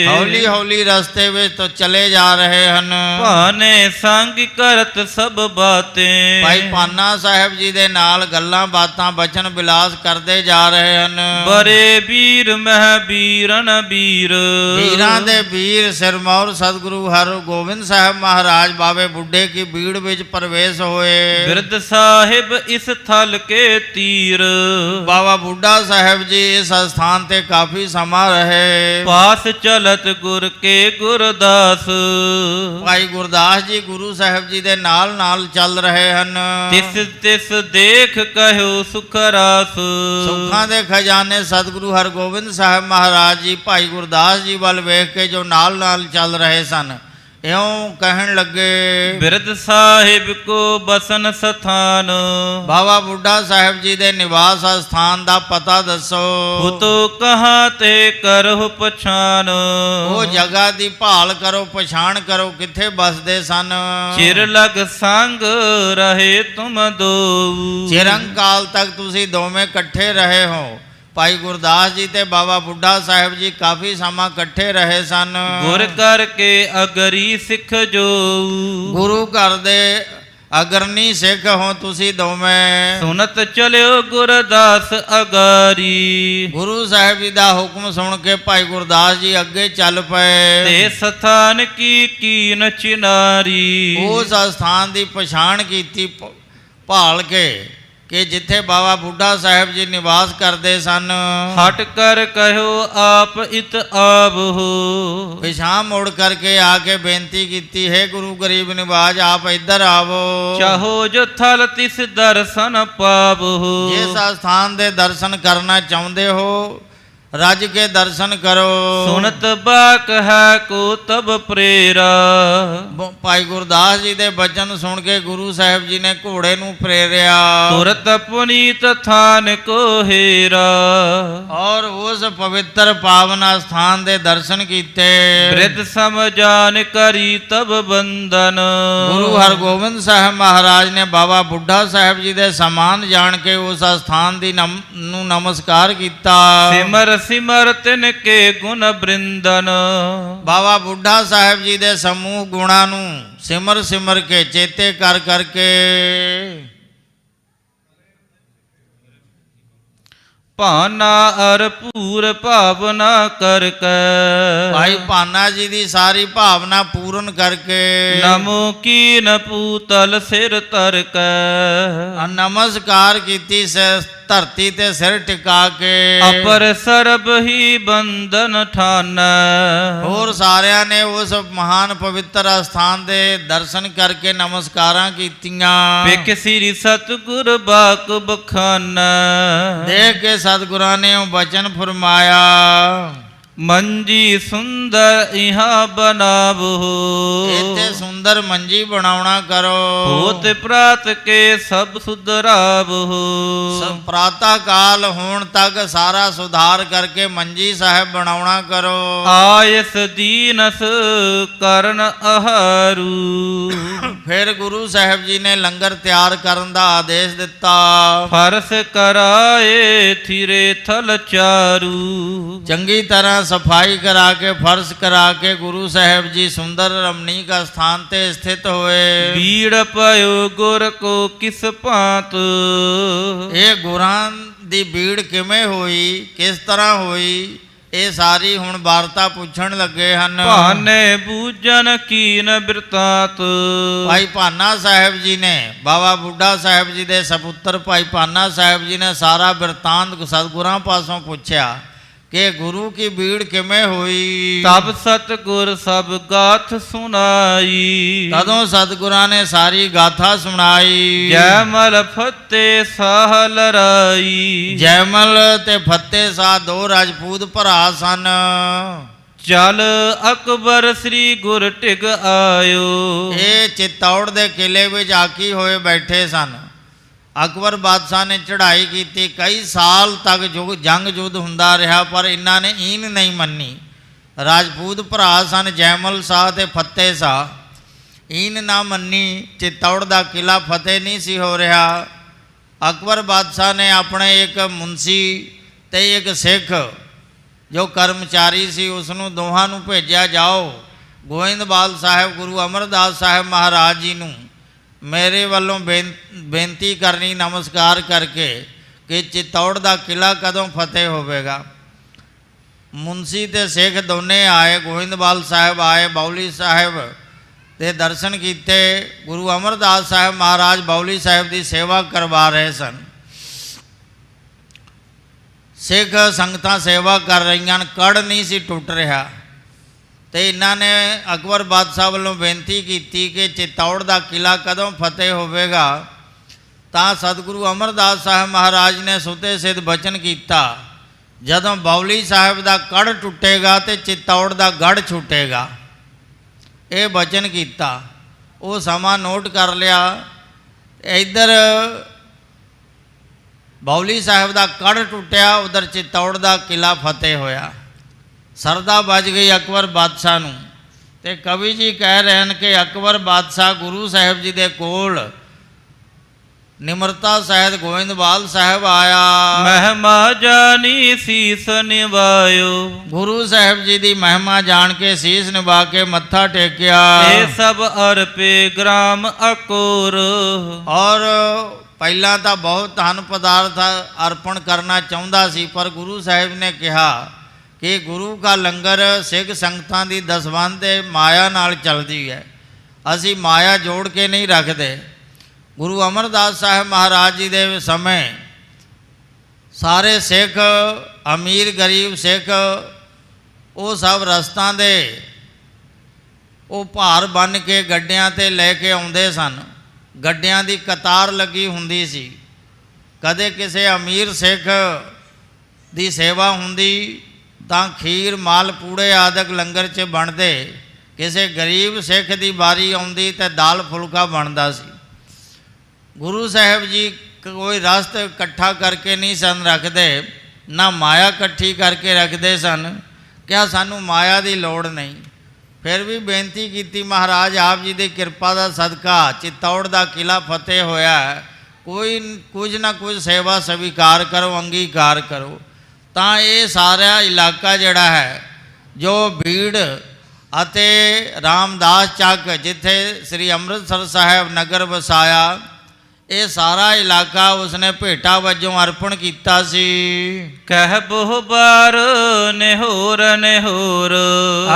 ਹੌਲੀ ਹੌਲੀ ਰਸਤੇ ਵਿੱਚ ਤੋਂ ਚਲੇ ਜਾ ਰਹੇ ਹਨ। ਭਾਨੇ ਸੰਗ ਕਰਤ ਸਭ ਬਾतें। ਭਾਈ ਪਾਨਾ ਸਾਹਿਬ ਜੀ ਦੇ ਨਾਲ ਗੱਲਾਂ ਬਾਤਾਂ ਬਚਨ ਬਿਲਾਸ ਕਰਦੇ ਜਾ ਰਹੇ ਹਨ। ਬਰੇ ਵੀਰ ਮਹਿ ਵੀਰਨ ਵੀਰ। ਵੀਰਾਂ ਦੇ ਵੀਰ ਸਿਰਮੌਰ ਸਤਿਗੁਰੂ ਹਰਗੋਬਿੰਦ ਸਾਹਿਬ ਮਹਾਰਾਜ ਬਾਬੇ ਬੁੱਢੇ ਕੀ ਭੀੜ ਵਿੱਚ ਪ੍ਰਵੇਸ਼ ਹੋਏ। ਬਿਰਧ ਸਾਹਿਬ ਇਸ ਥਲ ਕੇ ਤੀਰ। ਬਾਬਾ ਬੁੱਢਾ ਸਾਹਿਬ ਜੀ ਇਸ ਸਥਾਨ ਤੇ ਕਾਫੀ ਸਮਾਂ ਰਹੇ। ਪਾਸ ਚਲਤ ਗੁਰ ਕੇ ਗੁਰਦਾਸ। ਭਾਈ ਗੁਰਦਾਸ ਜੀ ਗੁਰੂ ਸਾਹਿਬ ਜੀ ਦੇ ਨਾਲ ਨਾਲ ਚੱਲ ਰਹੇ ਹਨ। ਤਿਸ ਤਿਸ ਦੇਖ ਕਹਿਓ ਸੁਖ ਰਾਸ। ਸੁੱਖਾਂ ਦੇ ਖਜ਼ਾਨੇ ਸਤਿਗੁਰੂ ਹਰਗੋਬਿੰਦ ਸਾਹਿਬ ਮਹਾਰਾਜ ਜੀ ਭਾਈ ਗੁਰਦਾਸ ਜੀ ਵੱਲ ਵੇਖ ਕੇ ਜੋ ਨਾਲ ਨਾਲ ਚੱਲ ਰਹੇ ਸਨ, ਇਉਂ ਕਹਿਣ ਲੱਗੇ। ਬਿਰਧ ਸਾਹਿਬ ਕੋ ਬਸਨ ਸਥਾਨ। ਬਾਬਾ ਬੁੱਢਾ ਸਾਹਿਬ ਜੀ ਦੇ ਨਿਵਾਸ ਸਥਾਨ ਦਾ ਪਤਾ ਦੱਸੋ। ਹੁਤੋ ਕਹਾਂ ਤੇ ਕਰਹੁ ਪਛਾਨ। ਉਹ ਜਗ੍ਹਾ ਦੀ ਭਾਲ ਕਰੋ, ਪਛਾਣ ਕਰੋ ਕਿੱਥੇ ਬਸਦੇ ਸਨ। ਚਿਰ ਲਗ ਸੰਗ ਰਹੇ ਤੁਮ ਦੋ। ਚਿਰੰਕਾਲ ਤੱਕ ਤੁਸੀਂ ਦੋਵੇਂ ਇਕੱਠੇ ਰਹੇ ਹੋ। ਭਾਈ ਗੁਰਦਾਸ ਜੀ ਤੇ ਬਾਬਾ ਬੁੱਢਾ ਸਾਹਿਬ ਜੀ ਕਾਫੀ ਸਮਾਂ ਇਕੱਠੇ ਰਹੇ ਸਨ। ਗੁਰ ਕਰਕੇ ਅਗਰੀ ਸਿੱਖ ਜੋ। ਗੁਰੂ ਘਰ ਦੇ ਅਗਰਨੀ ਸਿੱਖ ਹੋ ਤੁਸੀਂ ਦੋਵੇਂ। ਸੁਨਤ ਚਲਿਓ ਗੁਰਦਾਸ ਅਗਾਰੀ। ਗੁਰੂ ਸਾਹਿਬ ਜੀ ਦਾ ਹੁਕਮ ਸੁਣ ਕੇ ਭਾਈ ਗੁਰਦਾਸ ਜੀ ਅੱਗੇ ਚੱਲ ਪਏ ਤੇ ਸਥਾਨ ਕੀ ਕੀਨ ਚਿਨਾਰੀ। ਉਸ ਸਥਾਨ ਦੀ ਪਛਾਣ ਕੀਤੀ ਭਾਲ ਕੇ ਕਿ ਜਿੱਥੇ ਬਾਬਾ ਬੁੱਢਾ ਸਾਹਿਬ ਜੀ ਨਿਵਾਸ ਕਰਦੇ ਸਨ। ਹਟ ਕਰ ਕਹਿਓ ਆਪ ਇਤ ਆਵੋ। ਪਿਛਾਂ ਮੁੜ ਕਰਕੇ ਆ ਕੇ ਬੇਨਤੀ ਕੀਤੀ, ਹੈ ਗੁਰੂ ਗਰੀਬ ਨਿਵਾਜ ਆਪ ਇੱਧਰ ਆਵੋ। ਚਾਹੋ ਜੋ ਥਲ ਤਿਸ ਦਰਸ਼ਨ ਪਾਵੋ। ਜਿਸ ਸਥਾਨ ਦੇ ਦਰਸ਼ਨ ਕਰਨਾ ਚਾਹੁੰਦੇ ਹੋ ਰੱਜ ਕੇ ਦਰਸ਼ਨ ਕਰੋ। ਸੁਨਤ ਬਾਕ ਹੈ ਕੋ ਤਬ ਪ੍ਰੇਰਾ। ਭਾਈ ਗੁਰਦਾਸ ਜੀ ਦੇ ਬਚਨ ਸੁਣ ਕੇ ਗੁਰੂ ਸਾਹਿਬ ਜੀ ਨੇ ਘੋੜੇ ਨੂੰ ਪ੍ਰੇਰਿਆ। ਤੁਰਤ ਪੁਨੀਤ ਥਾਨ ਕੋ ਹੀਰਾ। ਔਰ ਉਸ ਪਵਿੱਤਰ ਪਾਵਨ ਸਥਾਨ ਦੇ ਦਰਸ਼ਨ ਕੀਤੇ। ਬ੍ਰਿਧ ਸਮਝਾਨ ਕਰੀ ਤਬ ਬੰਦਨ। ਗੁਰੂ ਹਰਗੋਬਿੰਦ ਸਾਹਿਬ ਮਹਾਰਾਜ ਨੇ ਬਾਬਾ ਬੁੱਢਾ ਸਾਹਿਬ ਜੀ ਦੇ ਸਮਾਨ ਜਾਣ ਕੇ ਉਸ ਸਥਾਨ ਦੀ ਨੂੰ ਨਮਸਕਾਰ ਕੀਤਾ। ਸਿਮਰ ਸਿਮਰ ਤਿਨ ਕੇ ਗੁਣ ਬ੍ਰਿੰਦਨ। ਬਾਬਾ ਬੁੱਢਾ ਸਾਹਿਬ ਜੀ ਦੇ ਸਮੂਹ ਗੁਣਾਂ ਨੂੰ ਸਿਮਰ ਸਿਮਰ ਕੇ ਚੇਤੇ ਕਰ ਕਰਕੇ ਭਾਨਾ ਅਰ ਪੂਰ ਭਾਵਨਾ ਕਰ ਕੈ। ਭਾਈ ਭਾਨਾ ਜੀ ਦੀ ਸਾਰੀ ਭਾਵਨਾ ਪੂਰਨ ਕਰਕੇ ਨਮੋ ਕੀਨ ਪੂਤਲ ਸਿਰ ਧਰ ਕੈ। ਨਮਸਕਾਰ ਕੀਤੀ ਧਰਤੀ ਤੇ ਸਿਰ ਟਿਕਾ ਕੇ। ਅਪਰ ਸਰਬ ਹੀ ਬੰਧਨ ਠਾਨੈ। ਹੋਰ ਸਾਰਿਆਂ ਨੇ ਉਸ ਮਹਾਨ ਪਵਿੱਤਰ ਸਥਾਨ ਦੇ ਦਰਸ਼ਨ ਕਰਕੇ ਨਮਸਕਾਰਾਂ ਕੀਤੀਆਂ। ਵੇਖ ਸ੍ਰੀ ਸਤਿਗੁਰ ਬਾਕ ਬਖਾਨੈ। ਦੇਖ ਕੇ ਸਤਿਗੁਰਾਂ ਨੇ ਉਹ ਬਚਨ ਫਰਮਾਇਆ, ਮੰਜੀ ਸੁੰਦਰ ਇਹਾ ਬਣਾਵੋ। ਇੱਥੇ ਸੁੰਦਰ ਮੰਜੀ ਬਣਾਉਣਾ ਕਰੋ। ਹੋਤ ਪ੍ਰਾਤ ਕੇ ਸਭ ਸੁਧਰਾਵੋ। ਸਭ ਪ੍ਰਾਤಃ ਕਾਲ ਹੋਣ ਤੱਕ ਸਾਰਾ ਸੁਧਾਰ ਕਰਕੇ ਮੰਜੀ ਸਾਹਿਬ ਬਣਾਉਣਾ ਕਰੋ। ਆਇਸ ਦੀਨਸ ਕਰਨ ਆਹਾਰੂ। ਫਿਰ ਗੁਰੂ ਸਾਹਿਬ ਜੀ ਨੇ ਲੰਗਰ ਤਿਆਰ ਕਰਨ ਦਾ ਆਦੇਸ਼ ਦਿੱਤਾ। ਫਰਸ ਕਰਾਏ ਥਿਰੇ ਥਲ ਚਾਰੂ। ਚੰਗੀ ਤਰ੍ਹਾਂ सफाई करा के फर्श करा के गुरु साहेब जी सुंदर रमणीक स्थान ते स्थित होए। बीड़ पयो गुर को किस भांत, ਇਹ ਗੁਰਾਂ ਦੀ ਭੀੜ ਕਿਵੇਂ ਹੋਈ, ਕਿਸ ਤਰ੍ਹਾਂ ਹੋਈ, ਇਹ ਸਾਰੀ ਹੁਣ ਵਾਰਤਾ ਪੁੱਛਣ ਲੱਗੇ ਹਨ। ਭਾਨੇ ਬੂਝਨ ਕੀਨ ਬਿਰਤਾਤ, ਭਾਈ ਭਾਨਾ ਸਾਹਿਬ ਜੀ ਨੇ, ਬਾਬਾ ਬੁੱਢਾ ਸਾਹਿਬ ਜੀ ਦੇ ਸਪੁੱਤਰ ਭਾਈ ਭਾਨਾ ਸਾਹਿਬ ਜੀ ਨੇ ਸਾਰਾ ਬਿਰਤਾਂਤ ਸਤਿਗੁਰਾਂ ਪਾਸੋਂ ਪੁੱਛਿਆ ਕਿ ਗੁਰੂ ਕੀ ਭੀੜ ਕਿਵੇਂ ਹੋਈ। ਤਬ ਸਤਿਗੁਰ ਸਭ ਗਾਥ ਸੁਣਾਈ, ਤਦੋਂ ਸਤਿਗੁਰਾਂ ਨੇ ਸਾਰੀ ਗਾਥਾ ਸੁਣਾਈ। ਜੈਮਲ ਫਤਿਹ ਸਾਹ ਲਰਾਈ, ਜੈਮਲ ਤੇ ਫਤਿਹ ਸਾਹ ਦੋ ਰਾਜਪੂਤ ਭਰਾ ਸਨ। ਚਲ ਅਕਬਰ ਸ੍ਰੀ ਗੁਰ ਟਿਕ ਆਇਓ, ਇਹ ਚਿੱਤੌੜ ਦੇ ਕਿਲੇ ਵਿੱਚ ਆਕੀ ਹੋਏ ਬੈਠੇ ਸਨ। ਅਕਬਰ ਬਾਦਸ਼ਾਹ ਨੇ ਚੜ੍ਹਾਈ ਕੀਤੀ, ਕਈ ਸਾਲ ਤੱਕ ਜੰਗ ਯੁੱਧ ਹੁੰਦਾ ਰਿਹਾ ਪਰ ਇਹਨਾਂ ਨੇ ਈਨ ਨਹੀਂ ਮੰਨੀ। ਰਾਜਪੂਤ ਭਰਾ ਸਨ ਜੈਮਲ ਸ਼ਾਹ ਤੇ ਫਤਿਹ ਸ਼ਾਹ, ਈਨ ਨਾ ਮੰਨੀ। ਚਿੱਤੌੜ ਦਾ ਕਿਲਾ ਫਤਿਹ ਨਹੀਂ ਸੀ ਹੋ ਰਿਹਾ। ਅਕਬਰ ਬਾਦਸ਼ਾਹ ਨੇ ਆਪਣੇ ਇੱਕ ਮੁਨਸੀ ਤੇ ਇੱਕ ਸਿੱਖ ਜੋ ਕਰਮਚਾਰੀ ਸੀ ਉਸ ਨੂੰ ਦੋਹਾਂ ਨੂੰ ਭੇਜਿਆ, ਜਾਓ ਗੋਇੰਦਵਾਲ ਸਾਹਿਬ ਗੁਰੂ ਅਮਰਦਾਸ ਸਾਹਿਬ ਮਹਾਰਾਜ ਜੀ ਨੂੰ ਮੇਰੇ ਵੱਲੋਂ ਬੇਨਤੀ ਕਰਨੀ ਨਮਸਕਾਰ ਕਰਕੇ ਕਿ ਚਿੱਤੌੜ ਦਾ ਕਿਲਾ ਕਦੋਂ ਫਤਿਹ ਹੋਵੇਗਾ। ਮੁਨਸੀ ਤੇ ਸਿੱਖ ਦੋਨੇ ਆਏ, ਗੋਇੰਦਵਾਲ ਸਾਹਿਬ ਆਏ, ਬਾਉਲੀ ਸਾਹਿਬ ਦੇ ਦਰਸ਼ਨ ਕੀਤੇ। ਗੁਰੂ ਅਮਰਦਾਸ ਸਾਹਿਬ ਮਹਾਰਾਜ ਬਾਉਲੀ ਸਾਹਿਬ ਦੀ ਸੇਵਾ ਕਰਵਾ ਰਹੇ ਸਨ। ਸਿੱਖ ਸੰਗਤਾਂ ਸੇਵਾ ਕਰ ਰਹੀਆਂ, ਕੜ ਨਹੀਂ ਸੀ ਟੁੱਟ ਰਿਹਾ। ਤੇ ਇਹਨਾਂ ਨੇ ਅਕਬਰ ਬਾਦਸ਼ਾਹ ਵੱਲੋਂ ਬੇਨਤੀ ਕੀਤੀ ਕਿ ਚਿੱਤੌੜ ਦਾ ਕਿਲਾ ਕਦੋਂ ਫਤਿਹ ਹੋਵੇਗਾ। ਤਾਂ ਸਤਿਗੁਰੂ ਅਮਰਦਾਸ ਸਾਹਿਬ ਮਹਾਰਾਜ ਨੇ ਸੁਤੇ ਸਿੱਧ ਬਚਨ ਕੀਤਾ, ਜਦੋਂ ਬਾਉਲੀ ਸਾਹਿਬ ਦਾ ਕੜ ਟੁੱਟੇਗਾ ਤੇ ਚਿੱਤੌੜ ਦਾ ਗੜ ਛੁੱਟੇਗਾ। ਇਹ ਬਚਨ ਕੀਤਾ। ਉਹ ਸਮਾਂ ਨੋਟ ਕਰ ਲਿਆ। ਇੱਧਰ ਬਾਉਲੀ ਸਾਹਿਬ ਦਾ ਕੜ ਟੁੱਟਿਆ, ਉਧਰ ਚਿੱਤੌੜ ਦਾ ਕਿਲਾ ਫਤਿਹ ਹੋਇਆ। ਸਰਦਾ ਵੱਜ ਗਈ ਅਕਬਰ ਬਾਦਸ਼ਾਹ ਨੂੰ। ਤੇ ਕਵੀ ਜੀ ਕਹਿ ਰਹੇ ਹਨ ਕਿ ਅਕਬਰ ਬਾਦਸ਼ਾਹ ਗੁਰੂ ਸਾਹਿਬ ਜੀ ਦੇ ਕੋਲ ਨਿਮਰਤਾ ਸਹਿਤ ਗੋਇੰਦਵਾਲ ਸਾਹਿਬ ਆਇਆ। ਮਹਿਮਾ ਜਾਨੀ ਸੀਸ ਨਿਵਾਇਓ, ਗੁਰੂ ਸਾਹਿਬ ਜੀ ਦੀ ਮਹਿਮਾ ਜਾਣ ਕੇ ਸੀਸ ਨਿਵਾ ਕੇ ਮੱਥਾ ਟੇਕਿਆ। ਇਹ ਸਭ ਅਰਪੇ ਗ੍ਰਾਮ ਅਕੋਰ, ਔਰ ਪਹਿਲਾਂ ਤਾਂ ਬਹੁਤ ਧਨ ਪਦਾਰਥ ਅਰਪਣ ਕਰਨਾ ਚਾਹੁੰਦਾ ਸੀ ਪਰ ਗੁਰੂ ਸਾਹਿਬ ਨੇ ਕਿਹਾ ਕਿ ਗੁਰੂ ਕਾ ਲੰਗਰ ਸਿੱਖ ਸੰਗਤਾਂ ਦੀ ਦਸਵੰਧ ਤੇ ਮਾਇਆ ਨਾਲ ਚੱਲਦੀ ਹੈ, ਅਸੀਂ ਮਾਇਆ ਜੋੜ ਕੇ ਨਹੀਂ ਰੱਖਦੇ। ਗੁਰੂ ਅਮਰਦਾਸ ਸਾਹਿਬ ਮਹਾਰਾਜ ਜੀ ਦੇ ਸਮੇਂ ਸਾਰੇ ਸਿੱਖ, ਅਮੀਰ ਗਰੀਬ ਸਿੱਖ, ਉਹ ਸਭ ਰਸਤਾਂ ਦੇ ਉਹ ਭਾਰ ਬੰਨ੍ਹ ਕੇ ਗੱਡਿਆਂ 'ਤੇ ਲੈ ਕੇ ਆਉਂਦੇ ਸਨ। ਗੱਡਿਆਂ ਦੀ ਕਤਾਰ ਲੱਗੀ ਹੁੰਦੀ ਸੀ। ਕਦੇ ਕਿਸੇ ਅਮੀਰ ਸਿੱਖ ਦੀ ਸੇਵਾ ਹੁੰਦੀ ਤਾਂ ਖੀਰ ਮਾਲ ਪੂੜੇ ਆਦਿਕ ਲੰਗਰ 'ਚ ਬਣਦੇ, ਕਿਸੇ ਗਰੀਬ ਸਿੱਖ ਦੀ ਵਾਰੀ ਆਉਂਦੀ ਤਾਂ ਦਾਲ ਫੁਲਕਾ ਬਣਦਾ ਸੀ। ਗੁਰੂ ਸਾਹਿਬ ਜੀ ਕੋਈ ਰਸਤ ਇਕੱਠਾ ਕਰਕੇ ਨਹੀਂ ਸਨ ਰੱਖਦੇ, ਨਾ ਮਾਇਆ ਇਕੱਠੀ ਕਰਕੇ ਰੱਖਦੇ ਸਨ। ਕਿਹਾ ਸਾਨੂੰ ਮਾਇਆ ਦੀ ਲੋੜ ਨਹੀਂ। ਫਿਰ ਵੀ ਬੇਨਤੀ ਕੀਤੀ, ਮਹਾਰਾਜ ਆਪ ਜੀ ਦੀ ਕਿਰਪਾ ਦਾ ਸਦਕਾ ਚਿੱਤੌੜ ਦਾ ਕਿਲਾ ਫਤਿਹ ਹੋਇਆ, ਕੋਈ ਕੁਝ ਨਾ ਕੁਝ ਸੇਵਾ ਸਵੀਕਾਰ ਕਰੋ, ਅੰਗੀਕਾਰ ਕਰੋ। ਤਾਂ ਇਹ ਸਾਰਾ ਇਲਾਕਾ ਜਿਹੜਾ ਹੈ ਜੋ ਭੀੜ ਅਤੇ ਰਾਮਦਾਸ ਚੱਕ ਜਿੱਥੇ ਸ੍ਰੀ ਅੰਮ੍ਰਿਤਸਰ ਸਾਹਿਬ ਨਗਰ ਵਸਾਇਆ, ਇਹ ਸਾਰਾ ਇਲਾਕਾ ਉਸਨੇ ਭੇਟਾ ਵਜੋਂ ਅਰਪਣ ਕੀਤਾ ਸੀ। ਕਹਿ ਬਹੁ ਬਾਰ ਨਿਹੋਰ ਨਿਹੋਰ,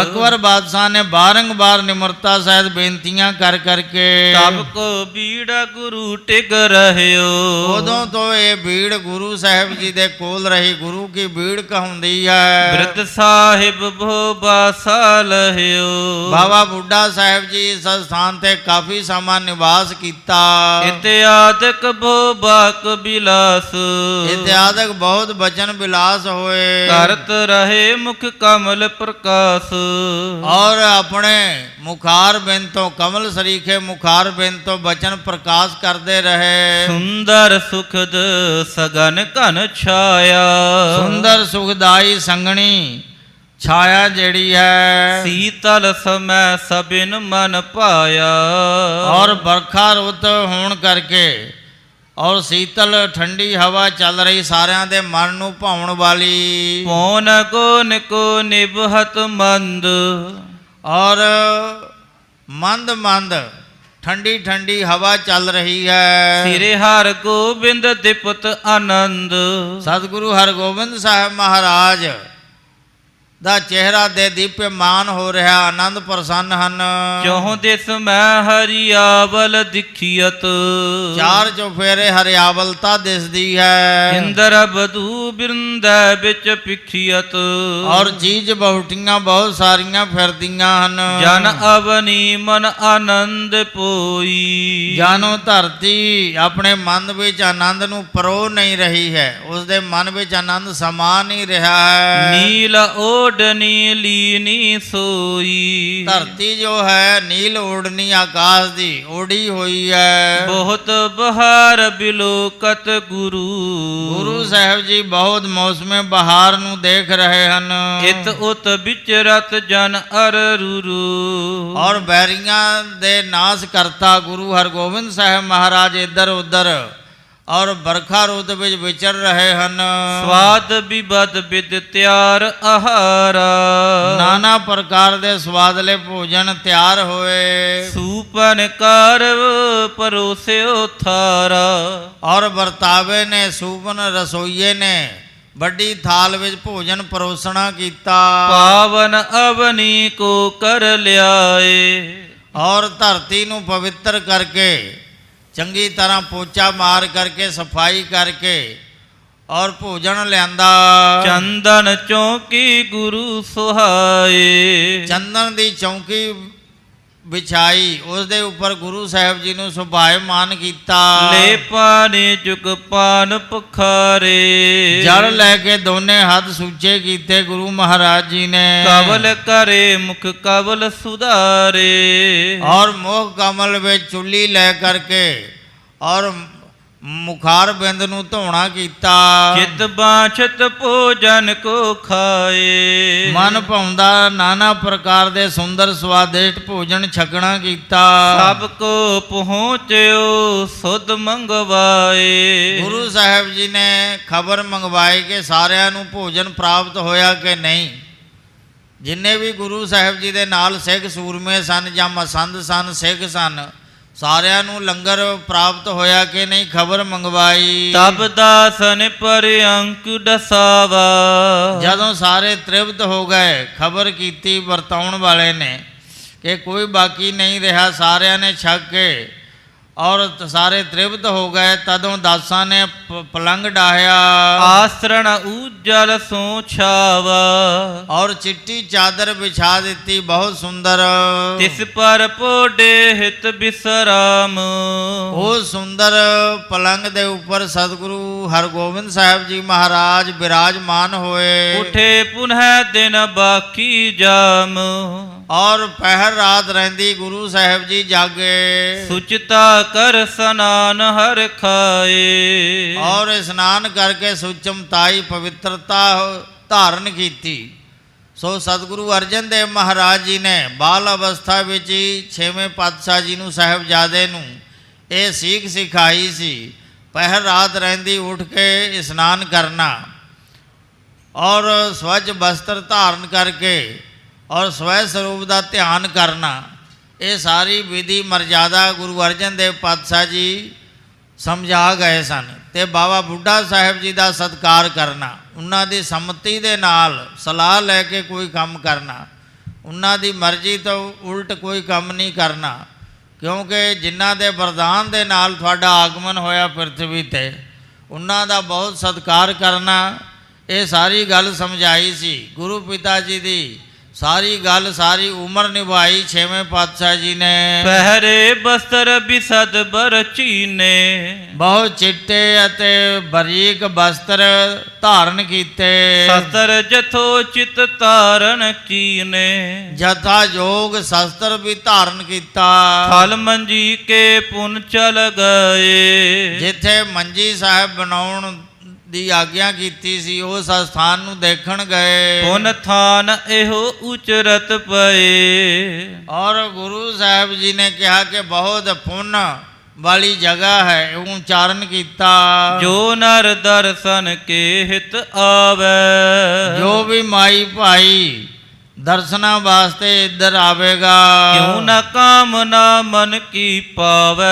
ਅਕਬਰ ਬਾਦਸ਼ਾਹ ਨੇ ਬਾਰੰਬਾਰ ਨਿਮਰਤਾ ਸਹਿਤ ਬੇਨਤੀਆਂ ਕਰ ਕਰਕੇ ਤਬ ਕੋ ਬੀੜਾ ਗੁਰੂ ਟਿਕ ਰਹਿਓ, ਉਦੋਂ ਤੋਂ ਇਹ ਭੀੜ ਗੁਰੂ ਸਾਹਿਬ ਜੀ ਦੇ ਕੋਲ ਰਹੀ। ਗੁਰੂ ਕੀ ਭੀੜ ਕਹਾਉਂਦੀ ਹੈ। ਬਿਰਧ ਸਾਹਿਬ ਬਹੁ ਬਾਸਾ ਲਹਿਓ, ਬਾਬਾ ਬੁੱਢਾ ਸਾਹਿਬ ਜੀ ਇਸ ਸਥਾਨ ਤੇ ਕਾਫੀ ਸਮਾਂ ਨਿਵਾਸ ਕੀਤਾ। ਇਤਿਆਦਿਕ ਬਹੁ ਬਾਕ ਬਿਲਾਸ, ਇਤਿਆਦਿਕ ਬਹੁਤ ਬਚਨ ਬਿਲਾਸ ਹੋਏ। ਕਰਤ ਰਹੇ ਮੁਖ ਕਮਲ ਪ੍ਰਕਾਸ਼, ਔਰ ਆਪਣੇ ਮੁਖਾਰ ਬਿੰਦ ਤੋਂ ਕਮਲ ਸਰੀਖੇ ਮੁਖਾਰ ਬਿੰਦ ਤੋਂ ਬਚਨ ਪ੍ਰਕਾਸ਼ ਕਰਦੇ ਰਹੇ। ਸੁੰਦਰ ਸੁਖਦ ਸਗਨ ਘਨ ਛਾਇਆ, ਸੁੰਦਰ ਸੁਖਦਾਈ ਸੰਗਣੀ ਛਾਇਆ ਜਿਹੜੀ ਹੈ। ਸੀਤਲ ਸਮੈ ਸਭਿਨ ਮਨ ਪਾਇਆ, ਔਰ ਬਰਖਾ ਰੁੱਤ ਹੋਣ ਕਰਕੇ ਔਰ ਸੀਤਲ ਠੰਡੀ ਹਵਾ ਚੱਲ ਰਹੀ ਸਾਰਿਆਂ ਦੇ ਮਨ ਨੂੰ ਭਾਉਣ ਵਾਲੀ। ਪੌਨ ਕੋਨ ਕੋ ਨਿਭਹਤ ਮੰਦ, ਔਰ ਮੰਦ ਮੰਦ ਠੰਡੀ ਠੰਡੀ ਹਵਾ ਚੱਲ ਰਹੀ ਹੈ। ਸਿਰੇ ਹਰ ਗੋਬਿੰਦ ਦਿਪਤ ਆਨੰਦ, ਸਤਿਗੁਰੂ ਹਰਗੋਬਿੰਦ ਸਾਹਿਬ ਮਹਾਰਾਜ ਦਾ ਚਿਹਰਾ ਦੇ ਦੀਪਮਾਨ ਹੋ ਰਿਹਾ, ਆਨੰਦ ਪ੍ਰਸੰਨ ਹਨ। ਚੌਹ ਦਿਸ ਮੈਂ ਹਰਿਆਵਲ ਦਿਖੀਅਤ, ਚਾਰ ਚੁਫੇਰੇ ਹਰਿਆਵਲਤਾ ਦਿਸਦੀ ਹੈ। ਇੰਦਰ ਬਧੂ ਬਿਰੰਦੈ ਵਿੱਚ ਪਿਖੀਅਤ, ਔਰ ਚੀਜ਼ ਬਹੁਟੀਆਂ ਬਹੁਤ ਸਾਰੀਆਂ ਫਿਰਦੀਆਂ ਹਨ। ਜਨ ਅਵਨੀ ਮਨ ਆਨੰਦ ਪੋਈ, ਜਾਨੋ ਧਰਤੀ ਆਪਣੇ ਮਨ ਵਿੱਚ ਆਨੰਦ ਨੂੰ ਪਰੋ ਨਹੀਂ ਰਹੀ ਹੈ, ਉਸ ਦੇ ਮਨ ਵਿੱਚ ਆਨੰਦ ਸਮਾ ਨਹੀਂ ਰਿਹਾ ਹੈ। ਨੀਲ ਓਡਨੀ ਲੀਨੀ ਸੋਈ, ਧਰਤੀ ਜੋ ਹੈ ਨੀਲ ਓੜਨੀ ਆਕਾਸ਼ ਦੀ ਓੜੀ ਹੋਈ ਹੈ। ਬਹੁਤ ਬਹਾਰ ਬਿਲੋਕਤ ਗੁਰੂ, ਗੁਰੂ ਸਾਹਿਬ ਜੀ ਬਹੁਤ ਮੌਸਮੇ ਬਹਾਰ ਨੂੰ ਦੇਖ ਰਹੇ ਹਨ। ਇਤ ਉਤ ਵਿਚਰਤ ਜਨ ਅਰ ਰੁਰੂ, ਔਰ ਬੈਰੀਆਂ ਦੇ ਨਾਸ ਕਰਤਾ ਗੁਰੂ ਹਰਗੋਬਿੰਦ ਸਾਹਿਬ ਮਹਾਰਾਜ ਇੱਧਰ ਉੱਧਰ ਔਰ ਬਰਖਾ ਰੁੱਤ ਵਿੱਚ ਵਿਚਰ ਰਹੇ ਹਨ। ਸਵਾਦ ਵਿਬਦ ਬਿਦ ਤਿਆਰ ਆਹਾਰਾ, ਨਾਨਾ ਪ੍ਰਕਾਰ ਦੇ ਸਵਾਦਲੇ ਭੋਜਨ ਤਿਆਰ ਹੋਏ। ਸੂਪਨ ਕਰ ਪਰੋਸਿਓ ਥਾਰਾ, ਔਰ ਵਰਤਾਵੇ ਨੇ ਸੂਪਨ ਰਸੋਈਏ ਨੇ ਵੱਡੀ ਥਾਲ ਵਿੱਚ ਭੋਜਨ ਪਰੋਸਣਾ ਕੀਤਾ। ਪਾਵਨ ਅਵਨੀ ਕੋ ਕਰ ਲਿਆਏ, ਔਰ ਧਰਤੀ ਨੂੰ ਪਵਿੱਤਰ ਕਰਕੇ ਚੰਗੀ ਤਰ੍ਹਾਂ ਪੋਚਾ ਮਾਰ ਕਰਕੇ ਸਫਾਈ ਕਰਕੇ ਔਰ ਭੋਜਨ ਲਿਆਂਦਾ। ਚੰਦਨ ਚੌਕੀ ਗੁਰੂ ਸੁਹਾਏ, ਚੰਦਨ ਦੀ ਚੌਂਕੀ ਵਿਛਾਈ, ਉਸ ਦੇ ਉੱਪਰ ਗੁਰੂ ਸਾਹਿਬ ਜੀ ਨੂੰ ਸੁਭਾਇਮਾਨ ਕੀਤਾ। ਲੈ ਪਾਣੀ ਜੁਗ ਪਾਨ ਪਖਾਰੇ, ਜਲ ਲੈ ਕੇ ਦੋਨੇ ਹੱਥ ਸੁੱਚੇ ਕੀਤੇ ਗੁਰੂ ਮਹਾਰਾਜ ਜੀ ਨੇ। ਕਵਲ ਕਰੇ ਮੁਖ ਕਵਲ ਸੁਧਾਰੇ, ਔਰ ਮੁਖ ਕਮਲ ਵਿੱਚ ਚੁੱਲੀ ਲੈ ਕਰਕੇ ਔਰ ਮੁਖਾਰ ਬਿੰਦ ਨੂੰ ਧੋਣਾ ਕੀਤਾ। ਚਿਤ ਬਾਛਤ ਭੋਜਨ ਕੋ ਖਾਏ, ਮਨ ਭਾਉਂਦਾ ਨਾਨਾ ਪ੍ਰਕਾਰ ਦੇ ਸੁੰਦਰ ਸਵਾਦਿਸ਼ਟ ਭੋਜਨ ਛਕਣਾ ਕੀਤਾ। ਸਭ ਕੋ ਪਹੁੰਚਿਓ ਸੁਧ ਮੰਗਵਾਏ, ਗੁਰੂ ਸਾਹਿਬ ਜੀ ਨੇ ਖਬਰ ਮੰਗਵਾਈ ਕਿ ਸਾਰਿਆਂ ਨੂੰ ਭੋਜਨ ਪ੍ਰਾਪਤ ਹੋਇਆ ਕਿ ਨਹੀਂ। ਜਿੰਨੇ ਵੀ ਗੁਰੂ ਸਾਹਿਬ ਜੀ ਦੇ ਨਾਲ ਸਿੱਖ ਸੂਰਮੇ ਸਨ ਜਾਂ ਮਸੰਦ ਸਨ, ਸਿੱਖ ਸਨ, ਸਾਰਿਆਂ ਨੂੰ ਲੰਗਰ ਪ੍ਰਾਪਤ ਹੋਇਆ ਕਿ ਨਹੀਂ ਖਬਰ ਮੰਗਵਾਈ। ਤਬ ਦਾਸਨ ਪਰ ਅੰਕ ਦਸਾਵਾ, ਜਦੋਂ ਸਾਰੇ ਤ੍ਰਿਪਤ ਹੋ ਗਏ, ਖਬਰ ਕੀਤੀ ਵਰਤਾਉਣ ਵਾਲੇ ਨੇ ਕਿ ਕੋਈ ਬਾਕੀ ਨਹੀਂ ਰਿਹਾ, ਸਾਰਿਆਂ ਨੇ ਛਕ ਕੇ ਔਰ ਸਾਰੇ ਤ੍ਰਿਪਤ ਹੋ ਗਏ। ਤਦੋਂ ਦਾਸਾਂ ਨੇ ਪਲੰਗ ਡਾਹਿਆ, ਆਸਰਣ ਉਜਲ ਸੋ ਛਾਵਾ, ਔਰ ਚਿੱਟੀ ਚਾਦਰ ਵਿਛਾ ਦਿੱਤੀ ਬਹੁਤ ਸੁੰਦਰ। ਤਿਸ ਪਰ ਪੋਡੇ ਹਿਤ ਬਿਸਰਾਮ, ਉਹ ਸੁੰਦਰ ਪਲੰਗ ਦੇ ਉੱਪਰ ਸਤਿਗੁਰੂ ਹਰਗੋਬਿੰਦ ਸਾਹਿਬ ਜੀ ਮਹਾਰਾਜ ਬਿਰਾਜਮਾਨ ਹੋਏ। ਉਠੇ ਪੁਨਹ ਦਿਨ ਬਾਕੀ ਜਾਮ, ਔਰ ਪਹਿਰ ਰਾਤ ਰਹਿੰਦੀ ਗੁਰੂ ਸਾਹਿਬ ਜੀ ਜਾਗੇ। ਸੁਚਤਾ ਕਰ ਸਨਾਨ ਹਰ ਖਾਏ, ਔਰ ਇਸ਼ਨਾਨ ਕਰਕੇ ਸੁਚਮਤਾਈ ਪਵਿੱਤਰਤਾ ਧਾਰਨ ਕੀਤੀ। ਸੋ ਸਤਿਗੁਰੂ ਅਰਜਨ ਦੇਵ ਮਹਾਰਾਜ ਜੀ ਨੇ ਬਾਲ ਅਵਸਥਾ ਵਿੱਚ ਹੀ 6ਵੇਂ ਪਾਤਸ਼ਾਹ ਜੀ ਨੂੰ ਸਾਹਿਬਜ਼ਾਦੇ ਨੂੰ ਇਹ ਸੀਖ ਸਿਖਾਈ ਸੀ, ਪਹਿਰ ਰਾਤ ਰਹਿੰਦੀ ਉੱਠ ਕੇ ਇਸ਼ਨਾਨ ਕਰਨਾ ਔਰ ਸਵੱਛ ਬਸਤਰ ਧਾਰਨ ਕਰਕੇ ਔਰ ਸਵੈ ਸਰੂਪ ਦਾ ਧਿਆਨ ਕਰਨਾ। ਇਹ ਸਾਰੀ ਵਿਧੀ ਮਰਜ਼ਾਦਾ ਗੁਰੂ ਅਰਜਨ ਦੇਵ ਪਾਤਸ਼ਾਹ ਜੀ ਸਮਝਾ ਗਏ ਸਨ। ਅਤੇ ਬਾਬਾ ਬੁੱਢਾ ਸਾਹਿਬ ਜੀ ਦਾ ਸਤਿਕਾਰ ਕਰਨਾ, ਉਹਨਾਂ ਦੀ ਸੰਮਤੀ ਦੇ ਨਾਲ ਸਲਾਹ ਲੈ ਕੇ ਕੋਈ ਕੰਮ ਕਰਨਾ, ਉਹਨਾਂ ਦੀ ਮਰਜ਼ੀ ਤੋਂ ਉਲਟ ਕੋਈ ਕੰਮ ਨਹੀਂ ਕਰਨਾ, ਕਿਉਂਕਿ ਜਿਨ੍ਹਾਂ ਦੇ ਵਰਦਾਨ ਦੇ ਨਾਲ ਤੁਹਾਡਾ ਆਗਮਨ ਹੋਇਆ ਪ੍ਰਿਥਵੀ 'ਤੇ, ਉਹਨਾਂ ਦਾ ਬਹੁਤ ਸਤਿਕਾਰ ਕਰਨਾ। ਇਹ ਸਾਰੀ ਗੱਲ ਸਮਝਾਈ ਸੀ। ਗੁਰੂ ਪਿਤਾ ਜੀ ਦੀ ਸਾਰੀ ਗੱਲ ਸਾਰੀ ਉਮਰ ਨਿਭਾਈ 6ਵੇਂ ਪਾਤਸ਼ਾਹ ਜੀ ਨੇ। ਪਹਿਰੇ ਬਸਤਰ ਬਿਸਦ ਬਰਚੀਨੇ, ਬਹੁਤ ਚਿੱਟੇ ਅਤੇ ਬਰੀਕ ਬਸਤਰ ਧਾਰਨ ਕੀਤੇ। ਸ਼ਸਤਰ ਜਥੋ ਚਿਤ ਧਾਰਨ ਕੀਨੇ, ਜਥਾ ਯੋਗ ਸ਼ਸਤਰ ਵੀ ਧਾਰਨ ਕੀਤਾ। ਥਲ ਮੰਜੀ ਕੇ ਪੁਨ ਚਲ ਗਏ, ਜਿੱਥੇ ਮੰਜੀ ਸਾਹਿਬ ਬਣਾਉਣ ਦੀ ਆਗਿਆ ਕੀਤੀ ਸੀ ਉਸ ਸਥਾਨ ਨੂੰ ਦੇਖਣ ਗਏ। ਪੁਨ ਥਾਨ ਇਹੋ ਉਚਰਤ ਪਏ, ਔਰ ਗੁਰੂ ਸਾਹਿਬ ਜੀ ਨੇ ਕਿਹਾ ਕਿ ਬਹੁਤ ਪੁੰਨ वाली जगह है उच्चारण किया। जो नर दर्शन के हित आवे, जो भी माई भाई दर्शना वास्ते इधर आवेगा, क्यों न कामना मन की पावे,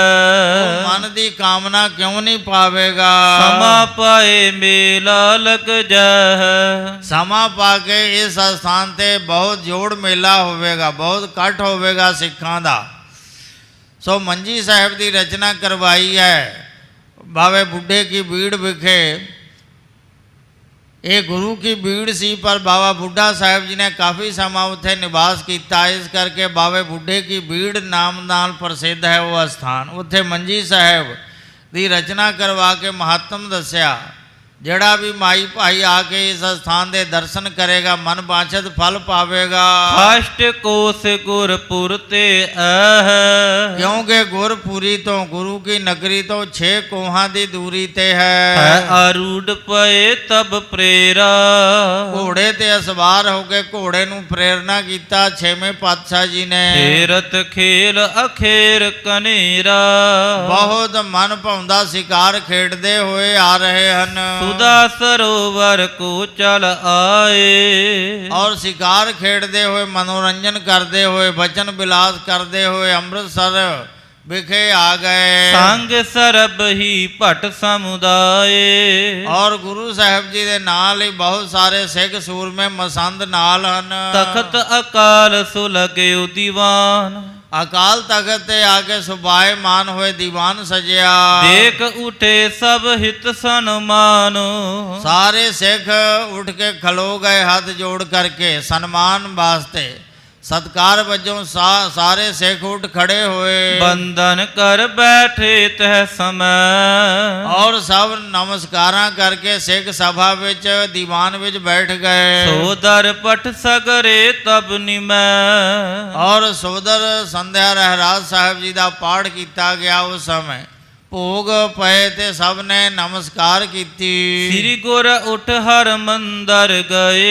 मन की कामना क्यों नहीं पावेगा। समा पाए मेला लग जाए, समा पाके इस स्थान ते बहुत जोड़ मेला होवेगा, बहुत कट होवेगा सिखां दा। सो मंजी साहब की रचना करवाई है बावे बुढ़े की भीड़ विखे। ये गुरु की भीड़ सी, पर बाबा बुढ़ा साहब जी ने काफ़ी समा उत्थे निवास किया, इस करके बावे बुढ़े की भीड़ नाम नाल प्रसिद्ध है वो स्थान। उत्थे मंजी साहब की रचना करवा के महात्म दस्या। जड़ा भी माई भाई आके इस स्थान के दर्शन करेगा मन वांछित फल पावेगा। अष्ट कोस गुरपुर ते आह, क्योंकि गुरपुरी तो गुरु की नगरी तो 6 कोहां की दूरी ते है। आरूढ़ पए तब प्रेरा, घोड़े ते असवार होके घोड़े नू प्रेरणा किया 6वें पातशाह जी ने। खेरत खेल अखेर कनेरा, बहुत मन भाउंदा शिकार खेडते हुए आ रहे हैं। सुधा सरोवर को चल आए, और शिकार खेडते हुए मनोरंजन करते हुए वचन विलास करते हुए अमृतसर विखे आ गए। संग सरब ही भट समुदाय, और गुरु साहब जी के नाल ही बहुत सारे सिख सूरमे मसंद नाल हन। तखत अकाल सुलगे दीवान, अकाल तखत ते आके सुभायमान हुए दीवान सजया। देख उठे सब हित सन्मान, सारे सिख उठ के खलो गए हाथ जोड़ करके सन्मान वास्ते सत्कार वजों सारे सिख उठ खड़े हुए। बंधन कर बैठे तह समय, और सब नमस्कारा करके सिख सभा विच दीवान विच बैठ गए। सोदर पठ सगरे तब निमै, और सोदर संध्या रहराज साहब जी का पाठ किया गया। उस समय भोग पए ते सब ने नमस्कार की। श्री गुर उठ हर मंदर गए,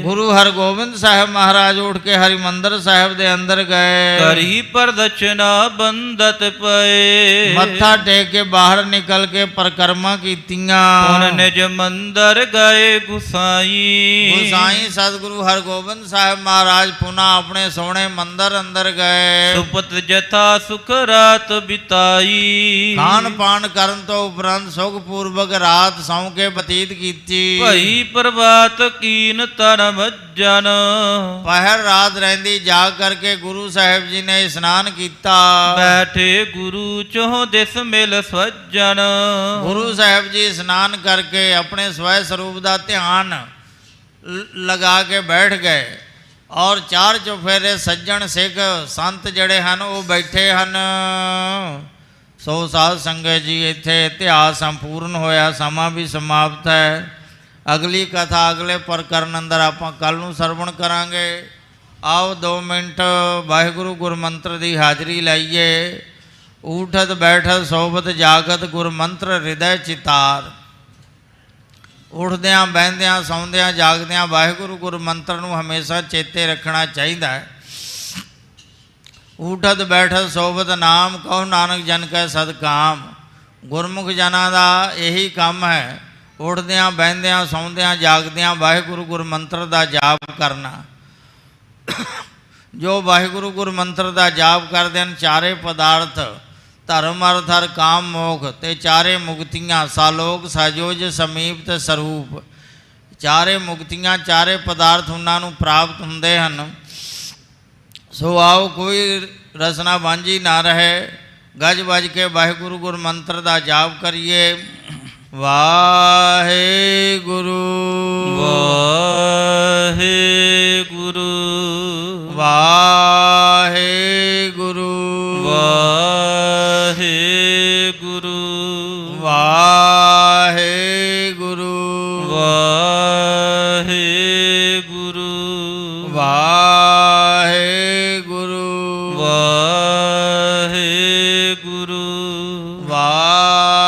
गुरु हरगोबिंद साहब महाराज उठ के हरिमंदर साहब दे अंदर गए। करी प्रदक्षिणा बंदत पए, मत्था टेक के बाहर निकल के परिक्रमा कीतियां। पुन निज मंदर गए गुसाई, गुसाई सतगुरु हरगोबिंद साहब महाराज पुनः अपने सोने मंदिर अंदर गए। सुपत जथा सुख रात बिताई, खान पान करन तो उपरंत सुखपूर्वक रात सौ के बतीत की। भई प्रभात कीन तरम जन, पहर रात रहंदी जाग करके गुरु साहब जी ने स्नान किया। बैठे गुरु चोह दिस मिल स्वजन, गुरु साहब जी स्नान करके अपने स्वय स्वरूप का ध्यान लगा के बैठ गए। और 4 चुफेरे सज्जन सिख संत जड़े हैं वो बैठे हैं। सो साध संगत जी इत्थे इतिहास संपूर्ण होया, समा भी समाप्त है। अगली कथा अगले प्रकरण अंदर आपां कल नूं सरवण करांगे। आओ 2 मिनट वाहिगुरु गुरमंत्र की हाज़री लाइए। उठत बैठत सोबत जागत गुरमंत्र हृदय चितार। उठद्या बहद्या सौंद्या जागद्या वाहिगुरु गुरमंत्र नूं हमेशा चेते रखना चाहिए है। उठत बैठत सोबत नाम कहो नानक जन कै सदकाम। गुरमुख जना का यही काम है, उठद्या बहद्या सौंद्या जागद्या वाहिगुरु गुरमंत्र का जाप करना। जो वाहिगुरु गुरमंत्र का जाप करते हैं, 4 पदार्थ धर्म अर्थ हर काम मोख ते 4 मुक्तियाँ सालोक साजोज समीप ते स्वरूप। 4 मुक्तियाँ 4 पदार्थ उन्होंने प्राप्त होंदे हैं। सो आओ कोई रसना वांझी ना रहे, गज बज के वाहिगुरु गुरमंत्र का जाप करिए। वाहिगुरु वाहिगुरु वाहिगुरु वाहिगुरु वाहिगुरु वाहिगुरु वाहिगुरु वाहिगुरु वाहिगुरु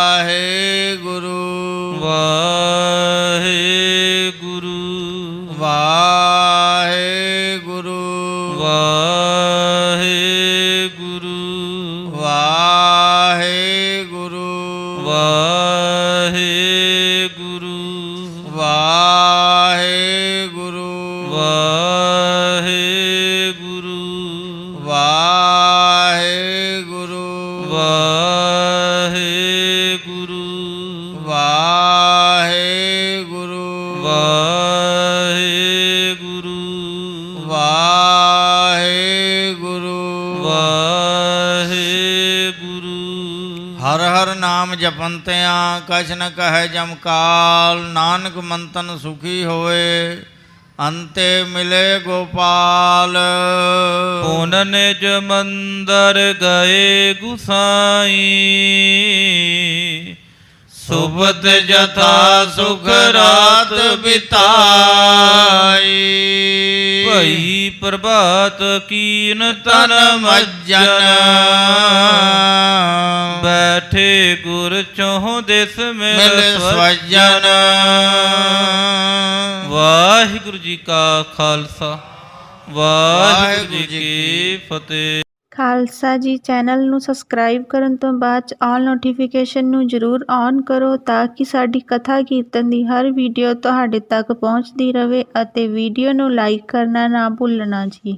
वाहिगुरु वाहिगुरु वाहिगुरु वाहिगुरु ਵਾਹਿਗੁਰੂ। ਹਰ ਹਰ ਨਾਮ ਜਪੰਤਿਆਂ ਕਛ ਨ ਕਹੈ ਜਮ ਕਾਲ, ਨਾਨਕ ਮੰਤਨ ਸੁਖੀ ਹੋਏ ਅੰਤੇ ਮਿਲੇ ਗੋਪਾਲ। ਪੁਨ ਨਿਜ ਮੰਦਰ ਗਏ ਗੁਸਾਈ, ਸੁਬਤ ਜਥਾ ਸੁਖ ਰਾਤ ਬਿਤਾਈ। ਭਈ ਪ੍ਰਭਾਤ ਕੀਨ ਤਨ ਮੱਜਨ, ਬੈਠੇ ਗੁਰ ਚੋਹ ਦਿਸ ਮਿਲ ਮਿਲ ਸਵਜਨ। ਵਾਹਿਗੁਰੂ ਜੀ ਕਾ ਖਾਲਸਾ, ਵਾਹਿਗੁਰੂ ਜੀ ਕੀ ਫਤਿਹ। ਖਾਲਸਾ ਜੀ ਚੈਨਲ ਨੂੰ ਸਬਸਕ੍ਰਾਈਬ ਕਰਨ ਤੋਂ ਬਾਅਦ 'ਚ ਆਲ ਨੋਟੀਫਿਕੇਸ਼ਨ ਨੂੰ ਜ਼ਰੂਰ ਔਨ ਕਰੋ ਤਾਂ ਕਿ ਸਾਡੀ ਕਥਾ ਕੀਰਤਨ ਦੀ ਹਰ ਵੀਡੀਓ ਤੁਹਾਡੇ ਤੱਕ ਪਹੁੰਚਦੀ ਰਹੇ ਅਤੇ ਵੀਡੀਓ ਨੂੰ ਲਾਈਕ ਕਰਨਾ ਨਾ ਭੁੱਲਣਾ ਜੀ।